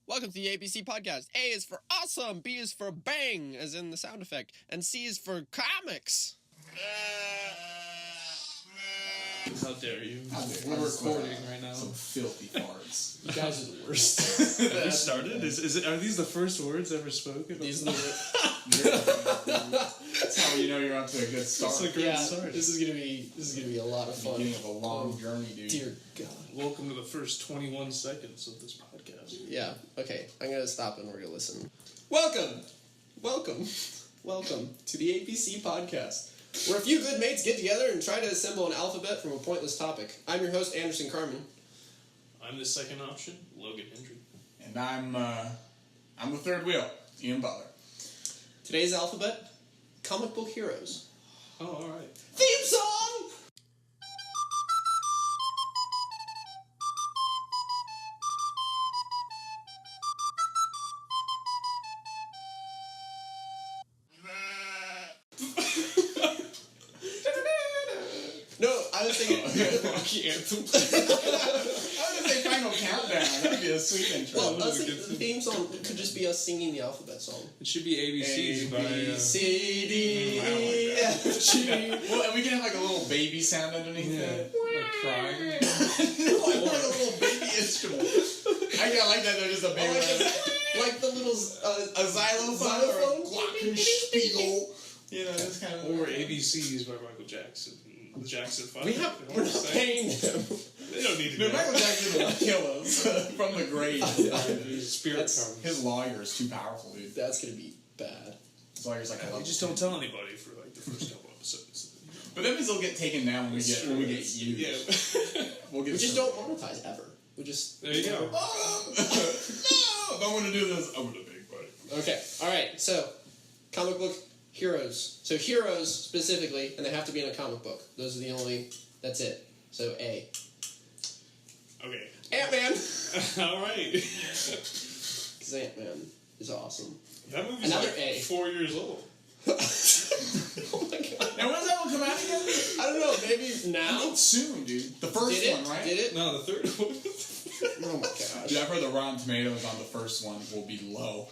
Welcome to the ABC podcast. A is for awesome, B is for bang, as in the sound effect, and C is for comics. How dare you? We're recording right now. Some filthy farts. You guys are the worst. Have we started? Are these the first words ever spoken? These are That's how you know you're onto a good start. It's a great start. This is gonna be a lot of fun. Beginning of a long journey, dude. Dear God. Welcome to the first 21 seconds of this podcast. Yeah. Okay. I'm gonna stop and we're gonna listen. Welcome to the ABC podcast, where a few good mates get together and try to assemble an alphabet from a pointless topic. I'm your host, Anderson Carman. I'm the second option, Logan Hendry. And I'm the third wheel, Ian Butler. Today's alphabet: comic book heroes. Oh, all right. Theme song. No, I was thinking Rocky anthem. I was gonna say Final Countdown. That'd be a sweet intro. well, I was thinking the theme song could just be us singing the alphabet song. It should be ABCs by... C, D, I don't like E, F, G. Well, and we can have like a little baby sound underneath it. Like crying. No, I want like a little baby instrument. I like that. They're just a baby. Like the little A xylophone or a glockenspiel. You know, this kind of. Or ABCs by Michael Jackson. The Jackson 5. We're not paying them. They don't need to No, know. Michael Jackson will kill us from the grave. Spirit comes. His lawyer is too powerful, dude. That's gonna be bad. His lawyer's like, I love We just don't tell anybody for like the first couple episodes. But that means they'll get taken down when we get used. Yeah. We'll get We just don't monetize ever. We just. There you go. No, don't want to do this. I'm gonna big buddy. Okay. All right. So, comic book heroes. So heroes specifically, and they have to be in a comic book. Those are the only. That's it. So A. Okay. Antman. All right. Because Antman is awesome. That movie's Another like A. 4 years old. Oh my god. Now when's that one come out again? I don't know. Maybe I now. think soon, dude. The first Did it? one, right? Did it? No, the third one. Oh my gosh. Dude, I've heard the Rotten Tomatoes on the first one will be low.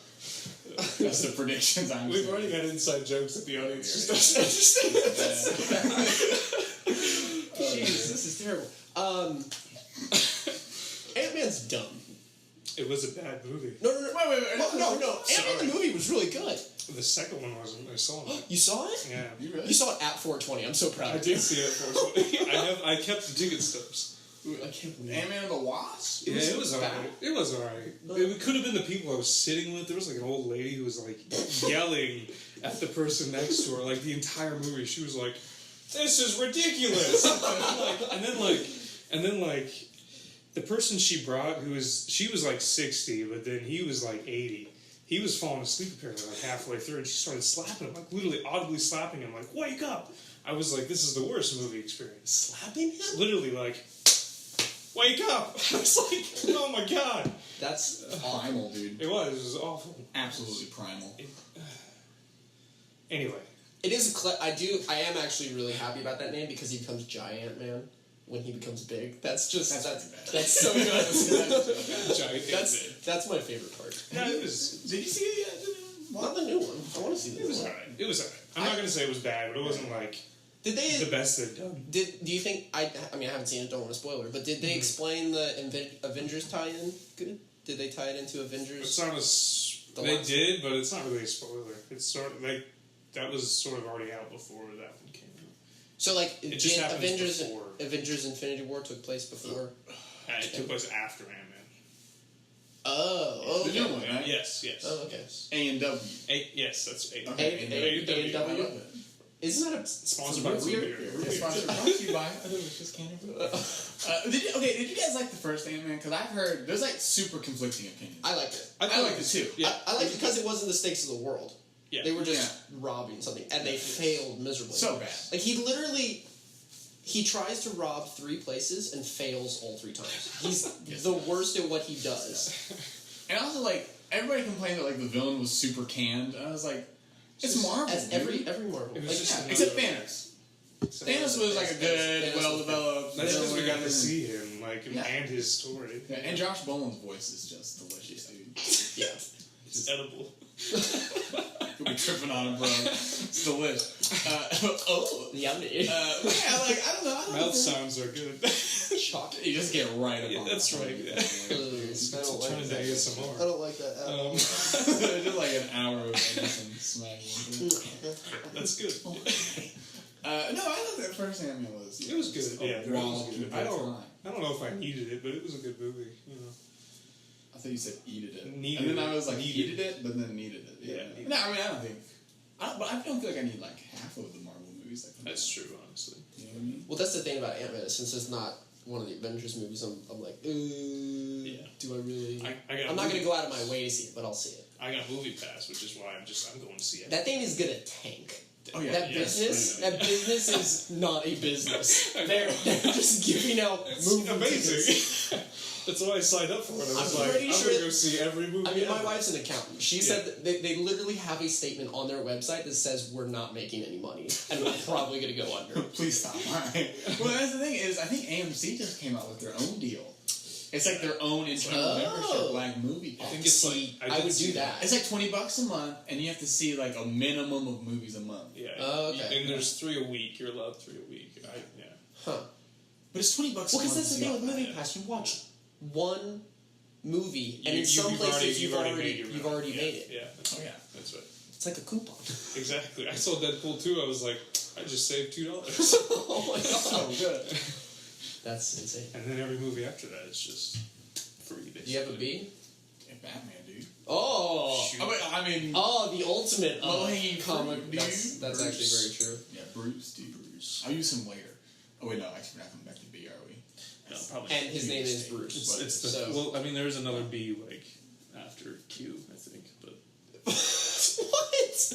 That's the predictions I'm We've seeing. already got inside jokes that the audience just doesn't understand. Jeez, this is terrible. Ant-Man's dumb. It was a bad movie. No. Wait. No. Ant-Man the movie was really good. The second one wasn't. I saw it. You saw it? Yeah. You really? You saw it at 420. I'm so proud I of you. did see it fortunately. I kept the ticket stubs. I can't believe Ant-Man and the Wasp? Yeah, it was bad. alright. It was alright. It could have been the people I was sitting with. There was like an old lady who was like yelling at the person next to her like the entire movie. She was like, "This is ridiculous!" and then the person she brought, she was like 60, but then he was like 80. He was falling asleep apparently like halfway through, and she started slapping him, like literally audibly slapping him, like, "Wake up!" I was like, "This is the worst movie experience." slapping him? Literally like, "Wake up!" I was like, "Oh my god!" That's Primal, dude. It was awful. Absolutely primal. Anyway, it is I am actually really happy about that name because he becomes Giant Man when he becomes big. That's so good. Giant. That's my favorite part. No, it was. Did you see it yet? Not the new one. I want to see this. It was alright. It was alright. I'm not gonna say it was bad, but it wasn't like Did they? the best they've done. Do you think? I mean, I haven't seen it. Don't want to spoil it. But did they explain the Avengers tie-in? Good. Did they tie it into Avengers? It's not they did, but it's not really a spoiler. It's sort of like that was sort of already out before that one came out. So like, It just happens before. Avengers Infinity War took place before. It took place after Ant-Man. Oh, The okay. new one, right? Yes. Oh, okay. A&W. Yes, that's A. Okay. A&W? I love it. Isn't that Sponsored by weird? It's sponsored by you by. I thought it was just candy. Did you guys like the first Ant-Man? Because I've heard there's like super conflicting opinions. I liked it. I liked it too. Yeah. I liked it because it wasn't the stakes of the world. Yeah. They were just robbing something, and they failed miserably. So bad. Like, he tries to rob 3 places and fails all 3 times. He's the worst at what he does. And also, like, everybody complained that like the villain was super canned, and I was like, it's Marvel. As every Marvel. It was Like, just except Thanos. Thanos was like a good, well-developed. That's because we got to villain. see him, like, and his story. Yeah, and Josh Brolin's voice is just delicious, dude. It's edible. You'll be tripping on it, bro. It's delish. Yummy. Yeah, like, I don't know. Mouth sounds are good. Chocolate. You just get right up Yeah, on that's it. right. Yeah. I don't Turn like into that. ASMR. I don't like that at all. Just like an hour of Anderson smacking. That's good. No, I thought that first Ant-Man was... It was good. Yeah, it wild was good. I don't know if I needed it, but it was a good movie. You know. I thought you said eated it. Needed and then I was like, needed. eated it, but then needed it. Yeah. No, I mean, I don't think... but I don't feel like I need like half of the Marvel movies. That come That's out. true, honestly. You know what I mean? Well, that's the thing about Ant-Man. Since it's not one of the Avengers movies, I'm like, do I really? I'm not going to go out of my way to see it, but I'll see it. I got Movie Pass, which is why I'm going to see it. That thing is going to tank. Oh yeah, That business is not a business. They're just giving out movie tickets. Amazing. That's what I signed up for. And I was I'm like, pretty I'm sure- going to go see every movie. I mean, my ever. wife's an accountant. She said that they literally have a statement on their website that says we're not making any money and we're probably going to go under. Please stop. Well, that's the thing is, I think AMC just came out with their own deal. It's like their own internal membership, like movie pass. I think it's See, like I would do that. It's like $20 a month, and you have to see like a minimum of movies a month. Yeah. Oh, okay. And there's 3 a week. You're allowed 3 a week. Yeah. Huh. But it's $20 a month. Well, because that's the thing with Movie Batman. Pass. You watch one movie, and in You've some places already you've already made it. Yeah. Oh yeah. That's right. It's like a coupon. Exactly. I saw Deadpool 2. I was like, I just saved $2. Oh my god. So good. That's insane. And then every movie after that is just free. Basically. Do you have a B? Yeah, Batman, dude. Oh. Shoot. I mean, Oh, the ultimate Low-hanging comic. fruit, dude. That's actually very true. yeah, Bruce, dude. Bruce. I'll use him later. Oh wait, no, actually, we're not coming back to B, are we? No, probably. And his name is Bruce. It's the, So- well, I mean, there's another B like after Q, I think, but What?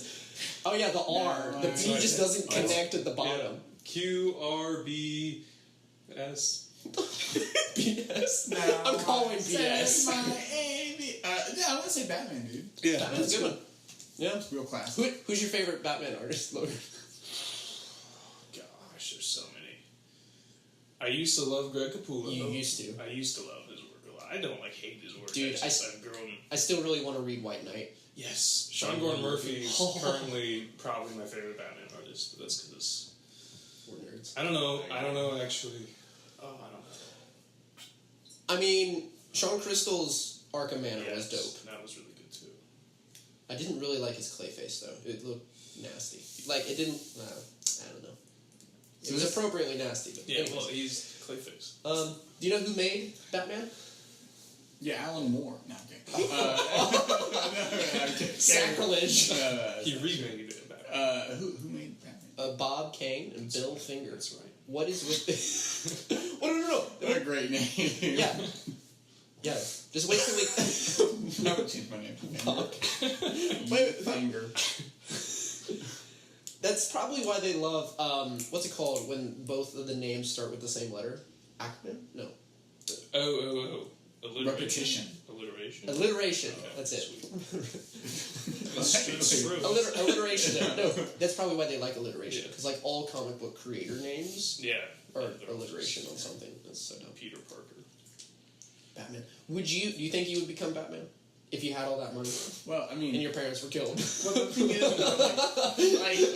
Oh yeah, the R. No, The that's B right. just doesn't connect at the bottom. yeah. Q R B S. BS. No, I'm calling says BS. my AB. Yeah, I want to say Batman, dude. Yeah, Batman's a good one. Yeah. It's real classic. Who's your favorite Batman artist, Logan? Gosh, there's so many. I used to love Greg Capullo. You used to. I used to love his work a lot. I don't like hate his work. Dude, I've grown. I still really want to read White Knight. Yes, Sean Gordon Murphy is Oh. currently probably my favorite Batman artist. But that's because We're nerds. I don't know actually. Oh, I don't know. I mean, Sean Crystal's Arkham Manor was Yes, dope. That was really good too. I didn't really like his Clayface though. It looked nasty. Like it didn't. I don't know. It was appropriately nasty. But Yeah, anyways. well, he's Clayface. Do you know who made Batman? Yeah, Alan Moore. No, I'm kidding. Sacrilege. He remade it. Batman. Who made Batman? Bob Kane and Bill Finger. That's right. What is with this? Oh, no. What a great name. Yeah. Yeah. Just wait till we. I would change my name. Bob. Wait, Finger. That's probably why they love. What's it called when both of the names start with the same letter? Acronym? No. Oh. Alliteration. Repetition. Alliteration. Alliteration. Okay, That's it. That's true. Alliteration. No, that's probably why they like alliteration because like all comic book creator names Yeah. are They're alliteration on just, something. That's so dumb. Peter Parker. Batman. Do you think you would become Batman if you had all that money Well, I mean, and your parents were killed? well, the thing is,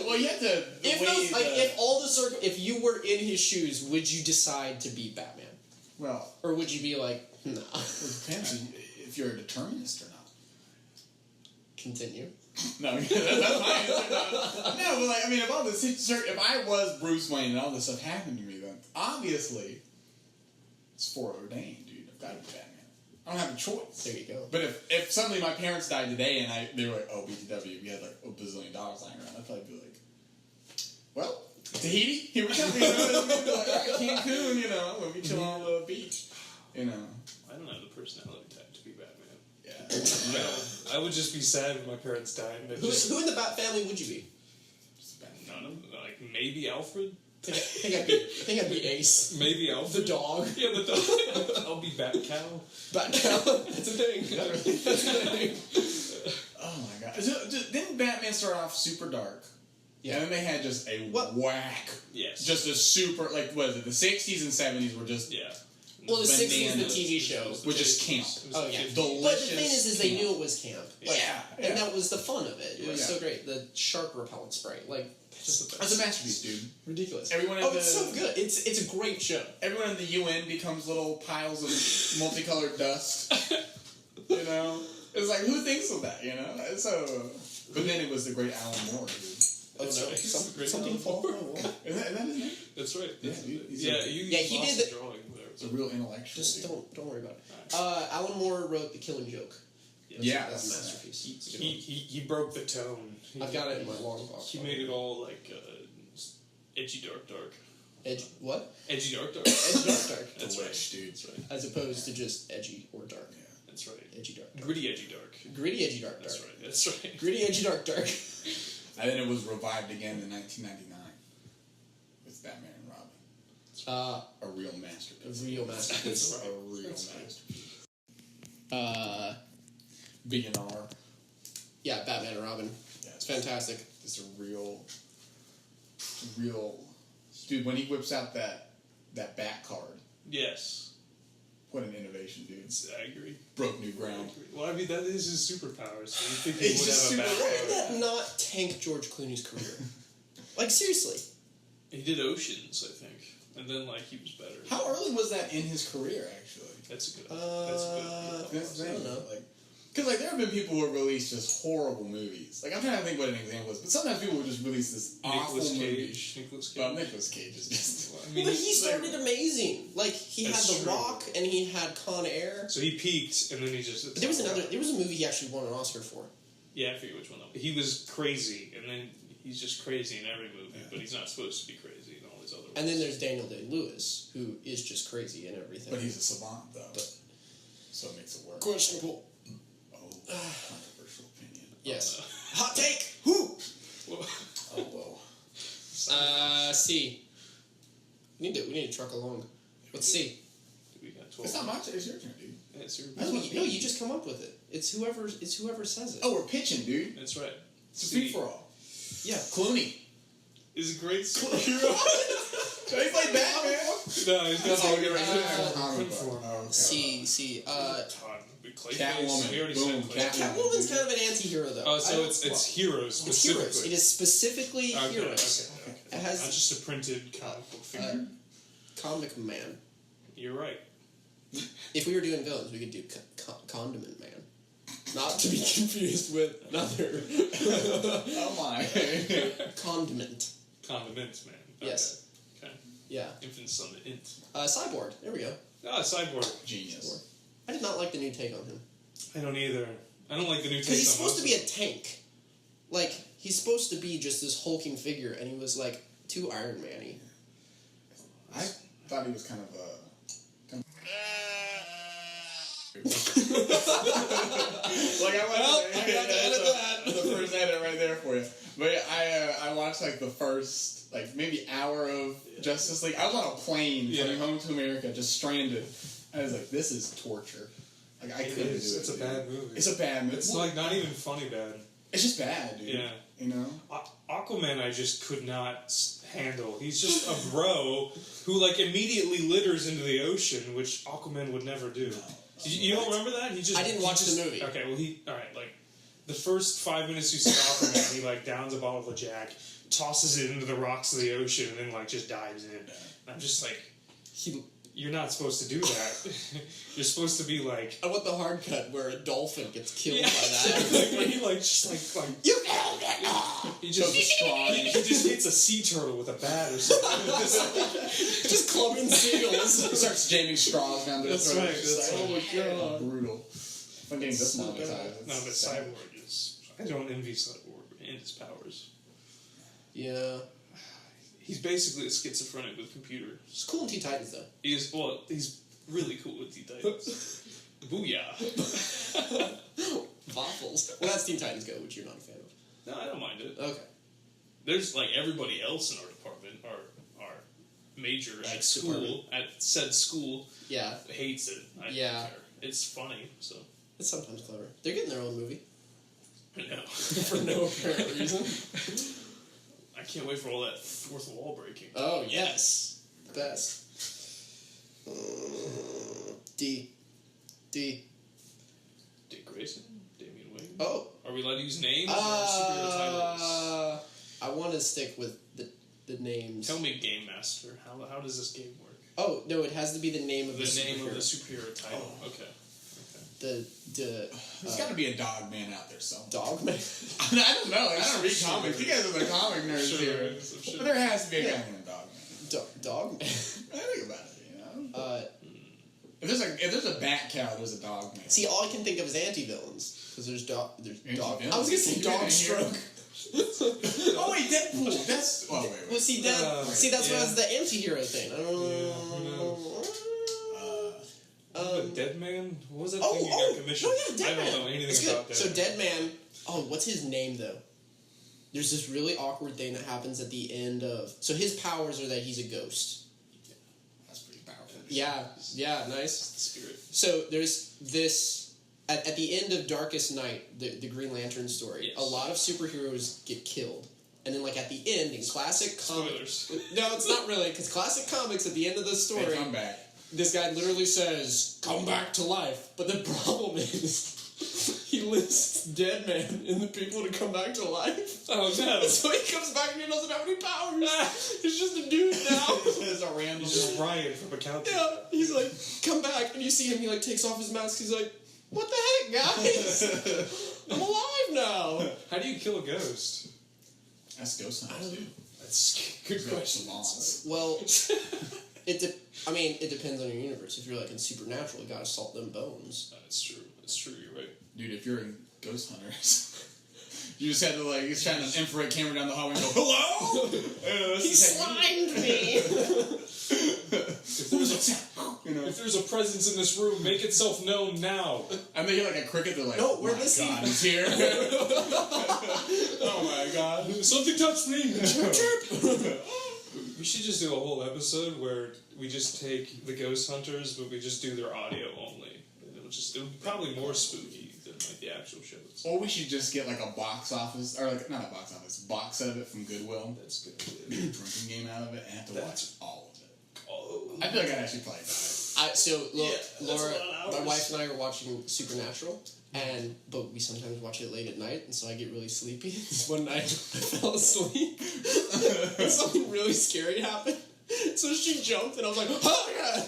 well, you have to. If you were in his shoes, would you decide to be Batman, Well, or would you be like, nah? it depends if you're a determinist or not. Continue. No, that's my answer. No, but like, I mean, if I was Bruce Wayne and all this stuff happened to me, then obviously it's foreordained, dude. I've got to be Batman. I don't have a choice. There you go. But if suddenly my parents died today and they were like, oh, BTW, we had like $1 billion lying around, I'd probably be like, well, Tahiti, here we come. You know, like, all right, Cancun, you know, we'll be chilling on the beach. You know. I don't have the personality type to be Batman. Yeah. I would just be sad when my parents died. And Who in the Bat family would you be? None of them. Like maybe Alfred. I think I'd be Ace. Maybe Alfred. The dog. Yeah, the dog. I'll be Bat Cow. Bat cow. That's a thing. That's a thing. Oh my god. Didn't Batman start off super dark? Yeah. And then they had just a whack. Yes. Just a super, like, what is it? The 60s and 70s were just Yeah. Well, the 60s, the Bananas. TV show. Which is camp. Oh, yeah. Delicious. But the thing is they knew it was camp. Like, Yeah. And that was the fun of it. It was Yeah. so great. The shark repellent spray. Like, just That's a masterpiece, dude. ridiculous. Everyone in it's so good. It's a great show. Everyone in the UN becomes little piles of multicolored dust. You know? It's like, who thinks of that, you know? It's so... But then it was the great Alan Moore, dude. Oh, That's no. right. Something fall from the wall. Is that his name? That's right. Yeah, He did the the- drawing. Whatever. It's a real intellectual. Just dude. don't worry about it. Alan Moore wrote The Killing Joke. Yeah. That's a masterpiece. It's a good one. He broke the tone. I've got it in my long box. He made it all like edgy, dark. Edge, what? Edgy, dark. Edgy, dark. That's Delish, right. dude. That's right. As opposed to just edgy or dark. Yeah. That's right. Edgy, dark. Gritty, edgy, dark. Gritty, edgy, dark. That's right. That's right. Gritty, edgy, dark. And then it was revived again in 1999 with Batman and Robin. A real A masterpiece. real masterpiece. A real That's right. masterpiece. B&R. Yeah, Batman and Robin. Yeah, It's fantastic. It's a real... Dude, when he whips out that bat card, Yes. what an innovation, dude. I agree. Broke new ground. Well, I mean, that is his superpower, so you think It's he would just have a super bad How did that not tank George Clooney's career? Like, seriously. He did Oceans, I think, and then like he was better. How early was that in his career, actually? That's a good. That's the I don't thing. know. Because there have been people who have released just horrible movies. Like, I'm trying to think what an example is, but sometimes people would just release this awful Nicolas movie. Cage. Nicolas Cage. Well, Nicolas Cage is just... I But mean, he started amazing. Like, he had That's The true. Rock and he had Con Air. So he peaked, and then he just... But there was a movie he actually won an Oscar for. Yeah, I forget which one that was. He was crazy, And then he's just crazy in every movie, but he's not supposed to be crazy in all these other ones. And then there's Daniel Day-Lewis, who is just crazy in everything. But he's a savant, though. So it makes it work. questionable. Oh, controversial opinion. Yes. Hot take! Whoo! Well, Oh, whoa. C. We need to truck along. What's C? we got 12. It's not my turn, it's your turn, dude. That's your. No, you just come up with it. It's whoever says it. Oh, we're pitching, dude. That's right. It's a free-for-all. Yeah. Clooney. Is a great superhero. So he played Batman? No, he's got Oh, to you're right. Comic book. Oh, okay. C. Catwoman. We already Boom, said Clayface. Catwoman. Catwoman's kind of an anti-hero, though. Oh, so it's heroes It's specifically. heroes. It is specifically Okay, heroes. okay. It has Not just a printed comic book figure. Comic Man. You're right. If we were doing villains, we could do Condiment Man. Not to be confused with another. Oh, my. Condiment. Condiments, man. Okay. Yes. Okay. Yeah. Infant son of int. Cyborg. There we go. Ah, Cyborg. Genius. I did not like the new take on him. I don't either. I don't like the new take. Because he's supposed to be a tank. Like, he's supposed to be just this hulking figure, and he was, like, too Iron Man-y. I thought he was kind of a... Like I got to edit that. The first edit right there for you. But yeah, I watched like the first maybe hour of Justice League. I was on a plane coming home to America, just stranded. I was like, this is torture. Like I couldn't do it. It's a dude. bad movie. It's a bad movie. It's like not even funny bad. It's just bad, dude. Yeah. You know. Aquaman, I just could not handle. He's just a bro who like immediately litters into the ocean, which Aquaman would never do. You don't remember that? I didn't watch the movie. Okay, well like the first 5 minutes you see Aquaman, he like downs a bottle of Jack, tosses it into the rocks of the ocean, and then like just dives in. And I'm just like, you're not supposed to do that. You're supposed to be like. I want the hard cut where a dolphin gets killed by like, that. when he like just like You killed it! he just he just hits a sea turtle with a bat or something. Just clubbing seagulls. He starts jamming straws down their That's throats. right, Just that's like, right. oh my god, brutal. I'm getting this So monetized. bad. No, but Cyborg is. I don't envy Cyborg and his powers. Yeah. He's basically a schizophrenic with computer. It's cool in Teen Titans, though. He's really cool with T-Titans. Booyah. Waffles. Well, that's Teen Titans Go, which you're not a fan of. No, I don't mind it. Okay. There's like everybody else in our department, our major Like at school, department. at said school, Yeah. hates it. I don't Yeah. care. It's funny, so. It's sometimes clever. They're getting their own movie. I know. For no apparent reason. I can't wait for all that fourth wall breaking. Oh, yes. Best. D. Dick Grayson? Damian Wayne? Oh. Are we allowed to use names or superhero titles? I want to stick with the names. Tell me, Game Master. How does this game work? Oh, no, it has to be the name of the name superhero. of the superhero title. Oh. Okay. There's got to be a dog man out there somewhere. Dog man? I don't know. I don't read comics. You guys are the comic nerds here. But there has to be a guy named Dog Man. Dog man? I think about it, you know? If there's a bat cow, there's a dog man. See, all I can think of is anti-villains. Because there's dog... Anti-villains? I was going to say dog stroke. Oh, wait, Deadpool. That's... Oh, wait. Well, see, that's what was the anti-hero thing. I don't know. Deadman? What was that thing you got commissioned? Oh, yeah, Deadman. I don't know anything about Deadman. So Deadman... Oh, what's his name, though? There's this really awkward thing that happens at the end of... So his powers are that he's a ghost. That's pretty powerful. Yeah, nice. Spirit. So there's this... At the end of Darkest Night, the Green Lantern story, yes. A lot of superheroes get killed. And then, like, at the end, in classic comics... Spoilers. No, it's not really, because classic comics, at the end of the story... They come back. This guy literally says, "Come back to life." But the problem is, he lists Deadman in the people to come back to life. Oh, no. So he comes back and he doesn't have any powers. He's just a dude now. There's a random... He's just Ryan from Accounting. Yeah, he's like, "Come back." And you see him, he, like, takes off his mask. He's like, "What the heck, guys? I'm alive now." How do you kill a ghost? That's ghost hunters, dude. That's good question. Well, it depends on your universe. If you're, like, in Supernatural, you gotta salt them bones. That's true. That's true. You're right. Dude, if you're in Ghost Hunters, you just had to, like, he's trying to infrared camera down the hallway and go, "Hello?" He slimed me! If there's a presence in this room, make itself known now. And they hear, like, a cricket, they're like, No, "Oh we're my listening." God, he's here." Oh my God. Something touched me. Chirp. We should just do a whole episode where we just take the ghost hunters, but we just do their audio only. It'll be probably more spooky than like the actual shows. Or we should just get, like, a box office, or, like, not a box office, box set of it from Goodwill. That's good. Make a drinking game out of it and have to watch all of it. Oh. I feel like I'd actually play that. Laura, my wife and I are watching Supernatural, but we sometimes watch it late at night, and so I get really sleepy. This one night, I fell asleep, and something really scary happened. So she jumped, and I was like, "Oh God!"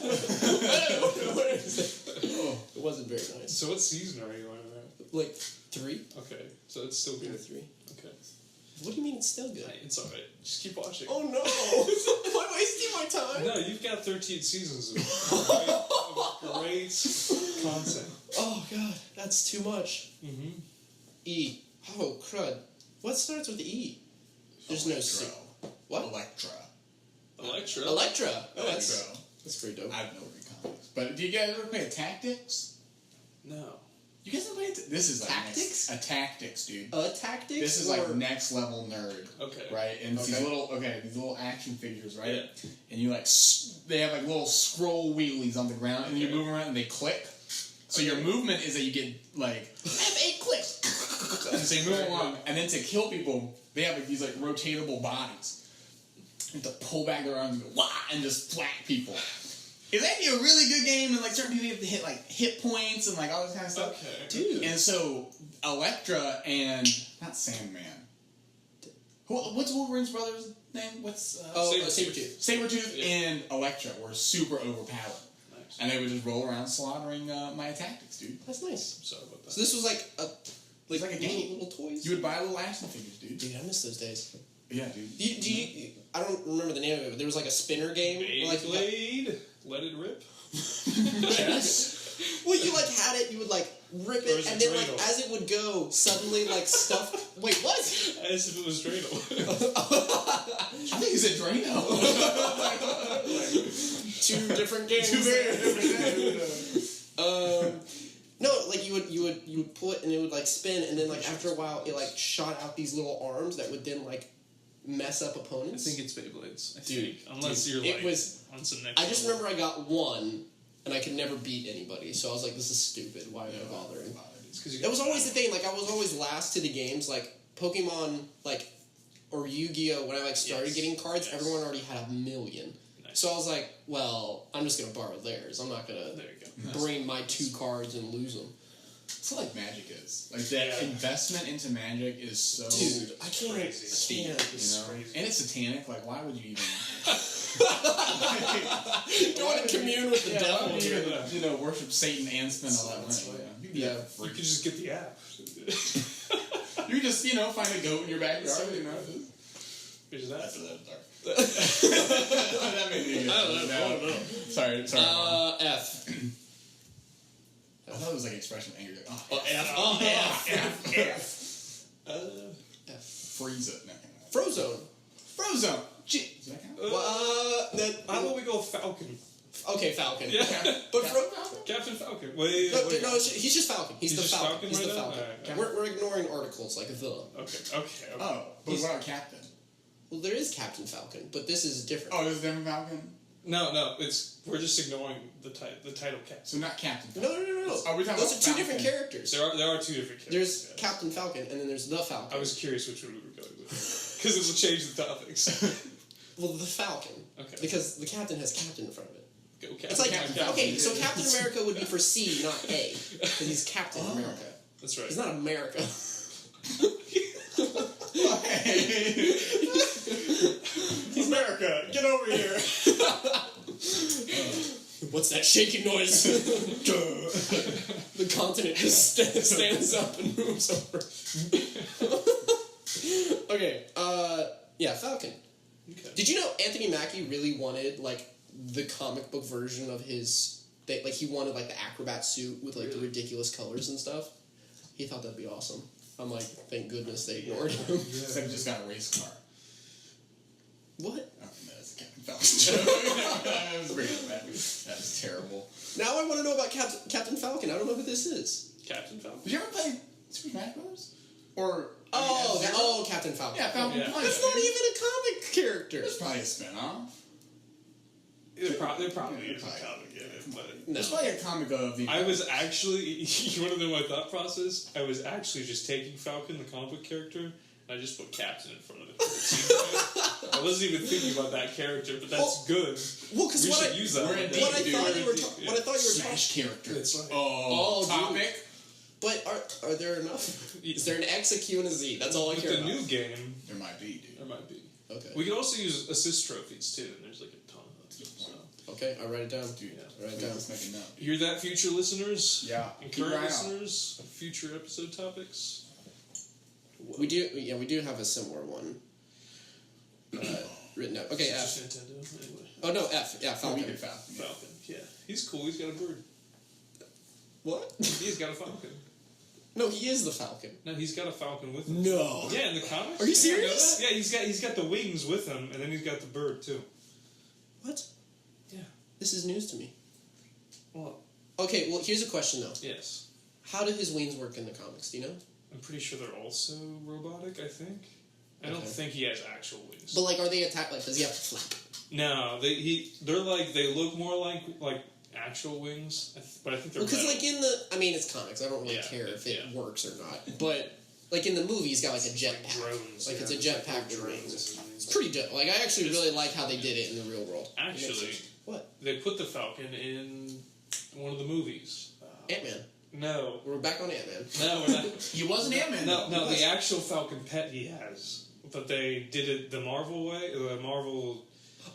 It wasn't very nice. So what season are you on that? Like 3. Okay, so it's still good. 3. Okay. What do you mean it's still good? It's alright. Just keep watching. Oh no! Am I wasting my time? No, you've got 13 seasons of great content. Oh God, that's too much. Mm-hmm. E. Oh crud! What starts with E? There's no C. What? Elektra. Elektra. Oh, that's pretty dope. I've never read comics. But do you guys ever play Tactics? No. You guys ever play this is like Tactics? A Tactics, dude. Tactics? This is like next level nerd. Okay. Right? And it's these little action figures, right? Yeah. And you like, they have like little scroll wheelies on the ground, and you move around and they click. So your movement is that you get like, I have 8 clicks! and so you move along, and then to kill people, they have like these like rotatable bodies. You have to pull back their arms and go, wah, and just thwack people. It's actually a really good game, and like certain people have to hit like hit points and like all this kind of stuff. Okay. Dude. And so Elektra and not Sandman. What's Wolverine's brother's name? What's Sabretooth. Sabretooth and Elektra were super overpowered. Nice. And they would just roll around slaughtering my Tactics, dude. That's nice. Sorry about that. So this was like a game. little toys? You would buy little action figures, dude. Dude, I miss those days. Yeah, dude. Do you, I don't remember the name of it, but there was like a spinner game. Beyblade? Let it rip? Yes. Well, you like had it, you would like rip it, and then like Dreidel? as it would go, suddenly like stuff. Wait, what? As if it was Dreidel. I think you said Drano. 2 different games. 2 very different games. No, like you would pull it and it would like spin, and then like after a while it like shot out these little arms that would then like mess up I opponents. think it's Beyblades. Dude, Unless you're it like was, on some next I just level. remember I got 1, and I could never beat anybody, so I was like, this is stupid. Why am I bothering? That was always the thing. Like I was always last to the games. Like Pokemon, like or Yu-Gi-Oh. When I like started getting cards, everyone already had 1 million. Nice. So I was like, well, I'm just gonna borrow theirs. I'm not gonna. There you go. brain my 2 cards and lose them. So like Magic is. Like that investment into Magic is so Dude, I can't. steep, I can't. you know? And it's satanic, like why would you even You want to commune with the devil? why would you even, you know, worship Satan and spend all that money? Yeah. You could just get the app. You just, you know, find a goat in your backyard, you know. Is that? That's a little dark. That made me I don't know. Sorry. F. I thought it was like an expression of anger. Like, Oh, F. Oh, F. F. Freeze it. No. Frozone. Frozone. Gee. Does that count? How about we go Falcon? Okay, Falcon. Yeah. But Captain Falcon. no, he's just Falcon. He's He's the just Falcon. Falcon He's right the now? Falcon. Alright. We're ignoring articles like the. Okay. Oh, but what about Captain? Well, there is Captain Falcon, but this is different. Oh, there's a different Falcon? No, we're just ignoring the title Captain. So not Captain Falcon. No. Are we talking Those about are 2 Falcon? different characters. There are 2 different characters. There's yeah. Captain Falcon, and then there's the Falcon. I was curious which one we were going with. Because it will change the topics. Well, the Falcon. Okay. because the captain has captain in front of it. Okay. It's like, Captain. okay, so Captain America would be for C, not A, because he's Captain America. That's right. He's not America. He's America. Get over here. What's that shaking noise? The continent just stands up and moves over. Okay, yeah, Falcon. Okay. Did you know Anthony Mackie really wanted, like, the comic book version of his... like, he wanted, like, the acrobat suit with, like, the ridiculous colors and stuff? He thought that'd be awesome. I'm like, thank goodness they ignored him. Except he just got a race car. What? Oh, no, that's a Captain Falcon joke. That was bringing it back. That was terrible. Now I want to know about Captain Falcon. I don't know who this is. Captain Falcon. Did you ever play Super Smash Bros? Or... Captain Falcon. Yeah, Falcon Yeah. Punch. That's not even a comic character. There's probably a spin-off. There probably is a comic in it, but... No. There's probably a comic of the... I was actually... You want to know my thought process? I was actually just taking Falcon, the comic book character, and I just put Captain in front of it. I wasn't even thinking about that character, but that's good. Well, because We what should use that. we're in I thought you were talking... Smash character. That's right. Oh, dude. topic? But are there enough? Is there an X, a Q, and a Z? That's all I With care the about. new game, There might be, dude. there might be. Okay. We could also use assist trophies, too, and there's like a ton of those. So. Okay, I'll write it down. Dude, Yeah. Write it yeah, down. let's make a note. Hear that, future listeners? Yeah. And Keep current your eye out. listeners? Future episode topics? We do have a similar one written out. Okay, It's F. just Nintendo, anyway. Oh no, F. Yeah, Oh, Falcon. we did Falcon. Yeah. Falcon, yeah. He's cool, he's got a bird. What? He's got a falcon. No, he is the Falcon. No, he's got a falcon with him. No. Yeah, in the comics. Are you didn't know serious? that? Yeah, he's got the wings with him, and then he's got the bird too. What? Yeah. This is news to me. Well, Okay, well here's a question though. yes. How do his wings work in the comics? Do you know? I'm pretty sure they're also robotic. I think. I don't Okay. think he has actual wings. But like, are they attacked? Like, does he have to flap? No, they look more like actual wings, but I think they're Because metal. like it's comics. I don't really care if it works or not. But like in the movie, he's got like a jetpack. drones. Like yeah, it's a jetpack drone. drones. It's pretty dope. Like I actually really like how they did it in the real world. It makes Actually, sense. What? they put the Falcon in one of the movies. Ant-Man. No, We're back on Ant-Man. no, we're not. He wasn't Ant-Man. No, the actual Falcon pet he has, but they did it the Marvel way, the Marvel.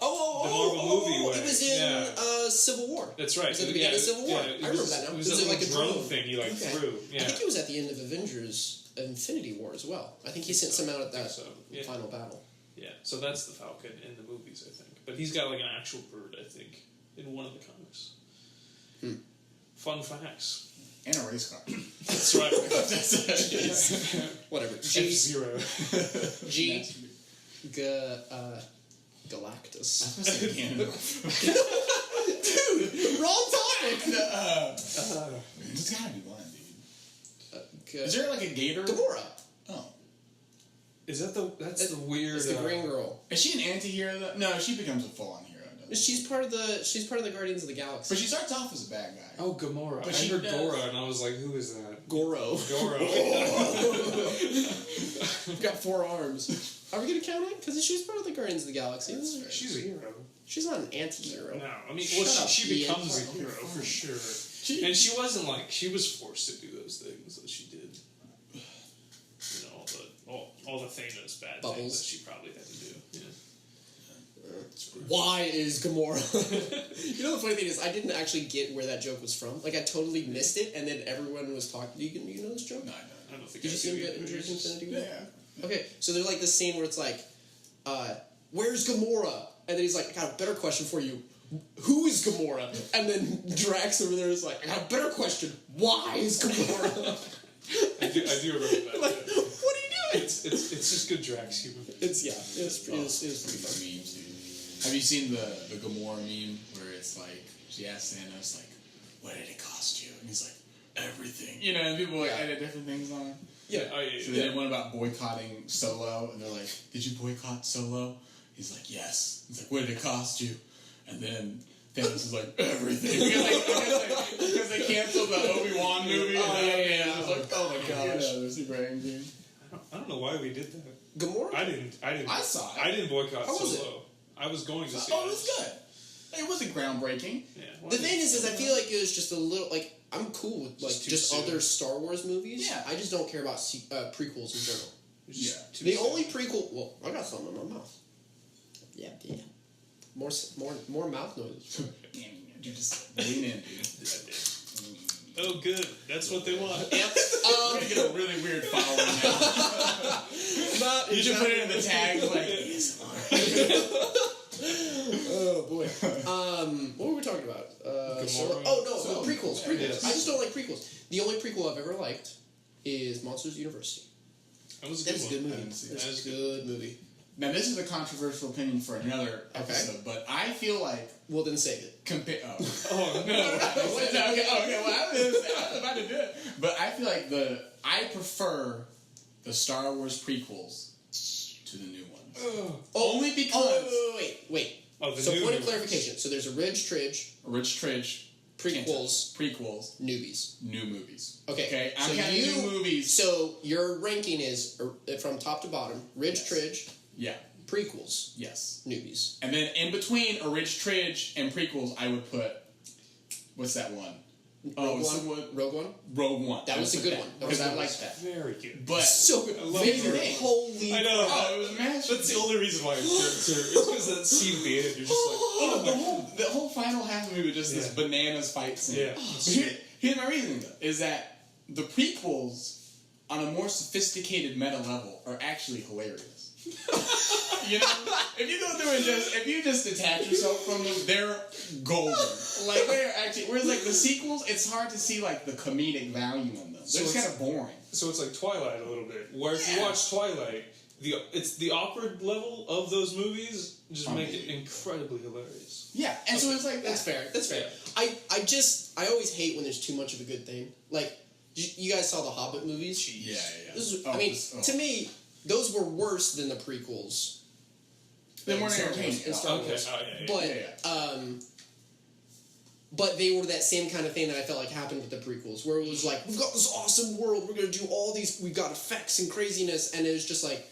movie way. It was in Civil War. That's right. It was at the beginning of Civil War. Yeah, I remember that now. It was Was it like like a a drone drone? thing he Okay. threw. Yeah. I think it was at the end of Avengers Infinity War as well. I think he sent some out at that so. Yeah. final battle. Yeah, so that's the Falcon in the movies, I think. But he's got like an actual bird, I think, in one of the comics. Fun facts. And a race car. That's right. Whatever. F-Zero. Galactus. I'm supposed to say Canada. Dude, wrong topic. There's gotta be one, dude. Is there like a gator? Gamora. Oh. Is that that's the weird... It's the green girl. Is she an anti-hero though? No, she becomes a full-on hero, doesn't she? She's part of the Guardians of the Galaxy. But she starts off as a bad guy. Oh, Gamora. But I she heard does. Gora, and I was like, who is that? Goro. Goro. Got 4 arms. Are we gonna count it? Because she's part of the Guardians of the Galaxy. She's a hero. She's not an anti-hero. No, I mean, Shut up, she Ian. becomes a hero, for sure. And she wasn't like, she was forced to do those things that she did. You know, all the Thanos bad Bubbles. things that she probably had to do. Yeah. Why is Gamora? You know the funny thing is, I didn't actually get where that joke was from. Like, I totally missed it, and then everyone was talking. Do you know this joke? No, I don't think Did I you see do Avengers either. Infinity War? Yeah. Okay, so there's like this scene where it's like, where's Gamora? And then he's like, I got a better question for you. Who is Gamora? And then Drax over there is like, I got a better question. Why is Gamora? I do remember that. Like, yeah. what are you doing? It's just good Drax humor. It was pretty fun. Memes, dude. Have you seen the Gamora meme where it's like she asks Thanos like, "What did it cost you?" And he's like, "Everything." You know, and people like edit different things on. Yeah. So they did one about boycotting Solo, and they're like, "Did you boycott Solo?" He's like, "Yes." He's like, "What did it cost you?" And then Thanos is like, "Everything." because they canceled the Obi-Wan movie. Oh, yeah. I was like, "Oh my gosh." Yeah, they're super angry. I don't know why we did that. Gamora? I didn't. I saw it. I didn't boycott How was Solo. I was going to see Oh, it was good. It wasn't groundbreaking. Yeah. Why The did- thing is I feel like it was just a little, like, I'm cool with, like, Just too just soon. other Star Wars movies. Yeah. I just don't care about prequels in general. it was just Yeah. too The soon. only prequel... Well, I got something in my mouth. Yeah. More mouth noises. You just lean in, dude. Oh, good. That's what they want. Yep. We're gonna get a really weird following now. You should put it in the tag like Oh boy. What were we talking about? Gamora. Prequels. Yeah, Prequels. I just don't like prequels. The only prequel I've ever liked is Monsters University. That was a That's a good good one. movie. didn't see That's that. a good movie. Now this is a controversial opinion for another episode, but I feel like Well, then save it. Oh, no. okay. Well, I was about to do it, but I feel like I prefer the Star Wars prequels to the new ones. Only because Wait. Oh, the So new point of ones. clarification. So there's a Ridge Tridge, Rich Tridge prequels, newbies, new movies. Okay. I'm So counting new movies. So your ranking is from top to bottom: Ridge Yes. Tridge, Yeah. prequels, Yes. newbies. And then in between a Rich Tridge and prequels, I would put what's that one? Rogue what's One. the one? Rogue One. Rogue One. That was a good one. Because I liked that. Very good. But So good. I love Here's the Rogue thing. One. Holy. I know. oh, it was a masterpiece. That's the only reason why it's there, too. It's because that scene at the end, you're just like, oh my the whole final half of the movie was just this Yeah. bananas fight scene. Yeah. Here's my reasoning though, is that the prequels on a more sophisticated meta level are actually hilarious. You know, if you go through and if you just detach yourself from them, they're golden. Like they're actually, whereas like the sequels, it's hard to see like the comedic value in them. They're So just it's- kind of boring. So it's like Twilight a little bit, where if you Yeah. watch Twilight, it's the awkward level of those movies just make it incredibly hilarious. Yeah, and so it's like That's fair. That's fair. Yeah. I always hate when there's too much of a good thing. Like, you guys saw the Hobbit movies? Yeah. This is, Oh, I mean, this- to me, those were worse than the prequels. They weren't in Star Wars- entertaining. in Star Okay. Wars. Oh, yeah. But but they were that same kind of thing that I felt like happened with the prequels, where it was like, we've got this awesome world, we're gonna do all these, we've got effects and craziness, and it was just like,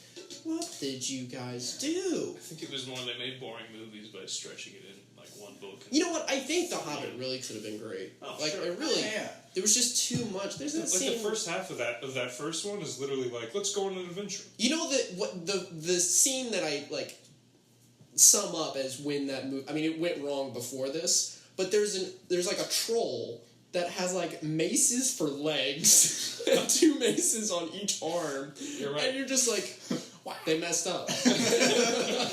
what did you guys do? I think it was more they made boring movies by stretching it in like one book. You know what? I think The Hobbit really could have been great. Oh, like, sure. it really, Yeah. there was just too much. There's that Like scene. the first half of that first one is literally like, let's go on an adventure. You know the scene that I like sum up as when that movie. I mean, it went wrong before this, but there's like a troll that has like maces for legs and 2 maces on each arm. You're right. And you're just like, wow, they messed up.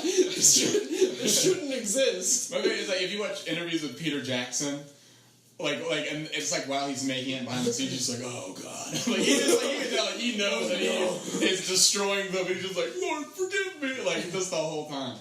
It shouldn't exist. My favorite is like if you watch interviews with Peter Jackson, like, and it's like while he's making it behind the scenes, he's just like, oh god, like he just like you can tell like he knows that he is destroying them. He's just like, Lord, forgive me, like just the whole time.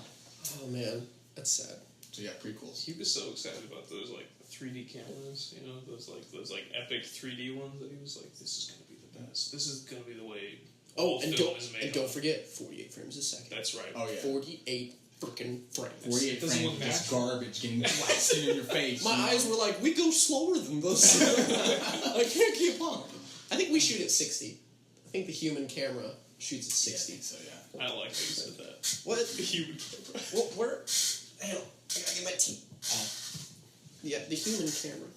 Oh man, that's sad. So yeah, prequels. He was so excited about those like 3D cameras, you know, those epic 3D ones that he was like, this is gonna be the best. This is gonna be the way all and film is made. don't forget 48 frames a second. That's right. Oh yeah. 48 freaking frames. 48 doesn't frames look of just natural. garbage getting blasted in your face. My eyes were like, we go slower than those. I can't keep up. I think we shoot at 60. I think the human camera shoots at 60. So yeah. I like that you said that. What? Human. Where? Hang on. I gotta get my teeth. Yeah, the human camera.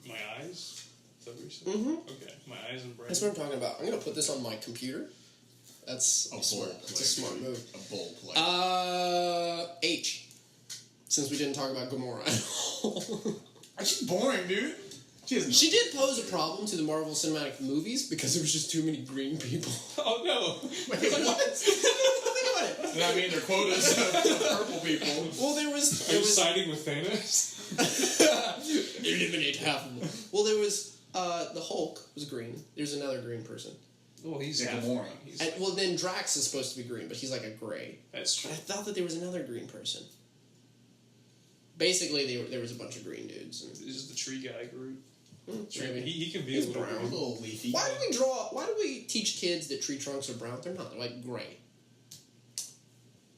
My eyes? Is that what you said? Mm-hmm. Okay, my eyes and brain. That's what I'm talking about. I'm gonna put this on my computer. That's smart. It's a smart move. A bold play. H. Since we didn't talk about Gamora at all. She's boring, dude. She did pose a problem to the Marvel Cinematic movies because there was just too many green people. Oh no! Wait, what? Think about it. I mean, their quotas of purple people. Well, there was... Are you siding with Thanos? Eliminate half of them. Well, there was... the Hulk was green. There's another green person. Well, he's Gamora. And, well, then Drax is supposed to be green, but he's like a gray. That's true. But I thought that there was another green person. Basically, there was a bunch of green dudes. And, This is the tree guy group. maybe. He can be He's a little brown. A little leafy. Why do we teach kids that tree trunks are brown? They're not. They're like gray.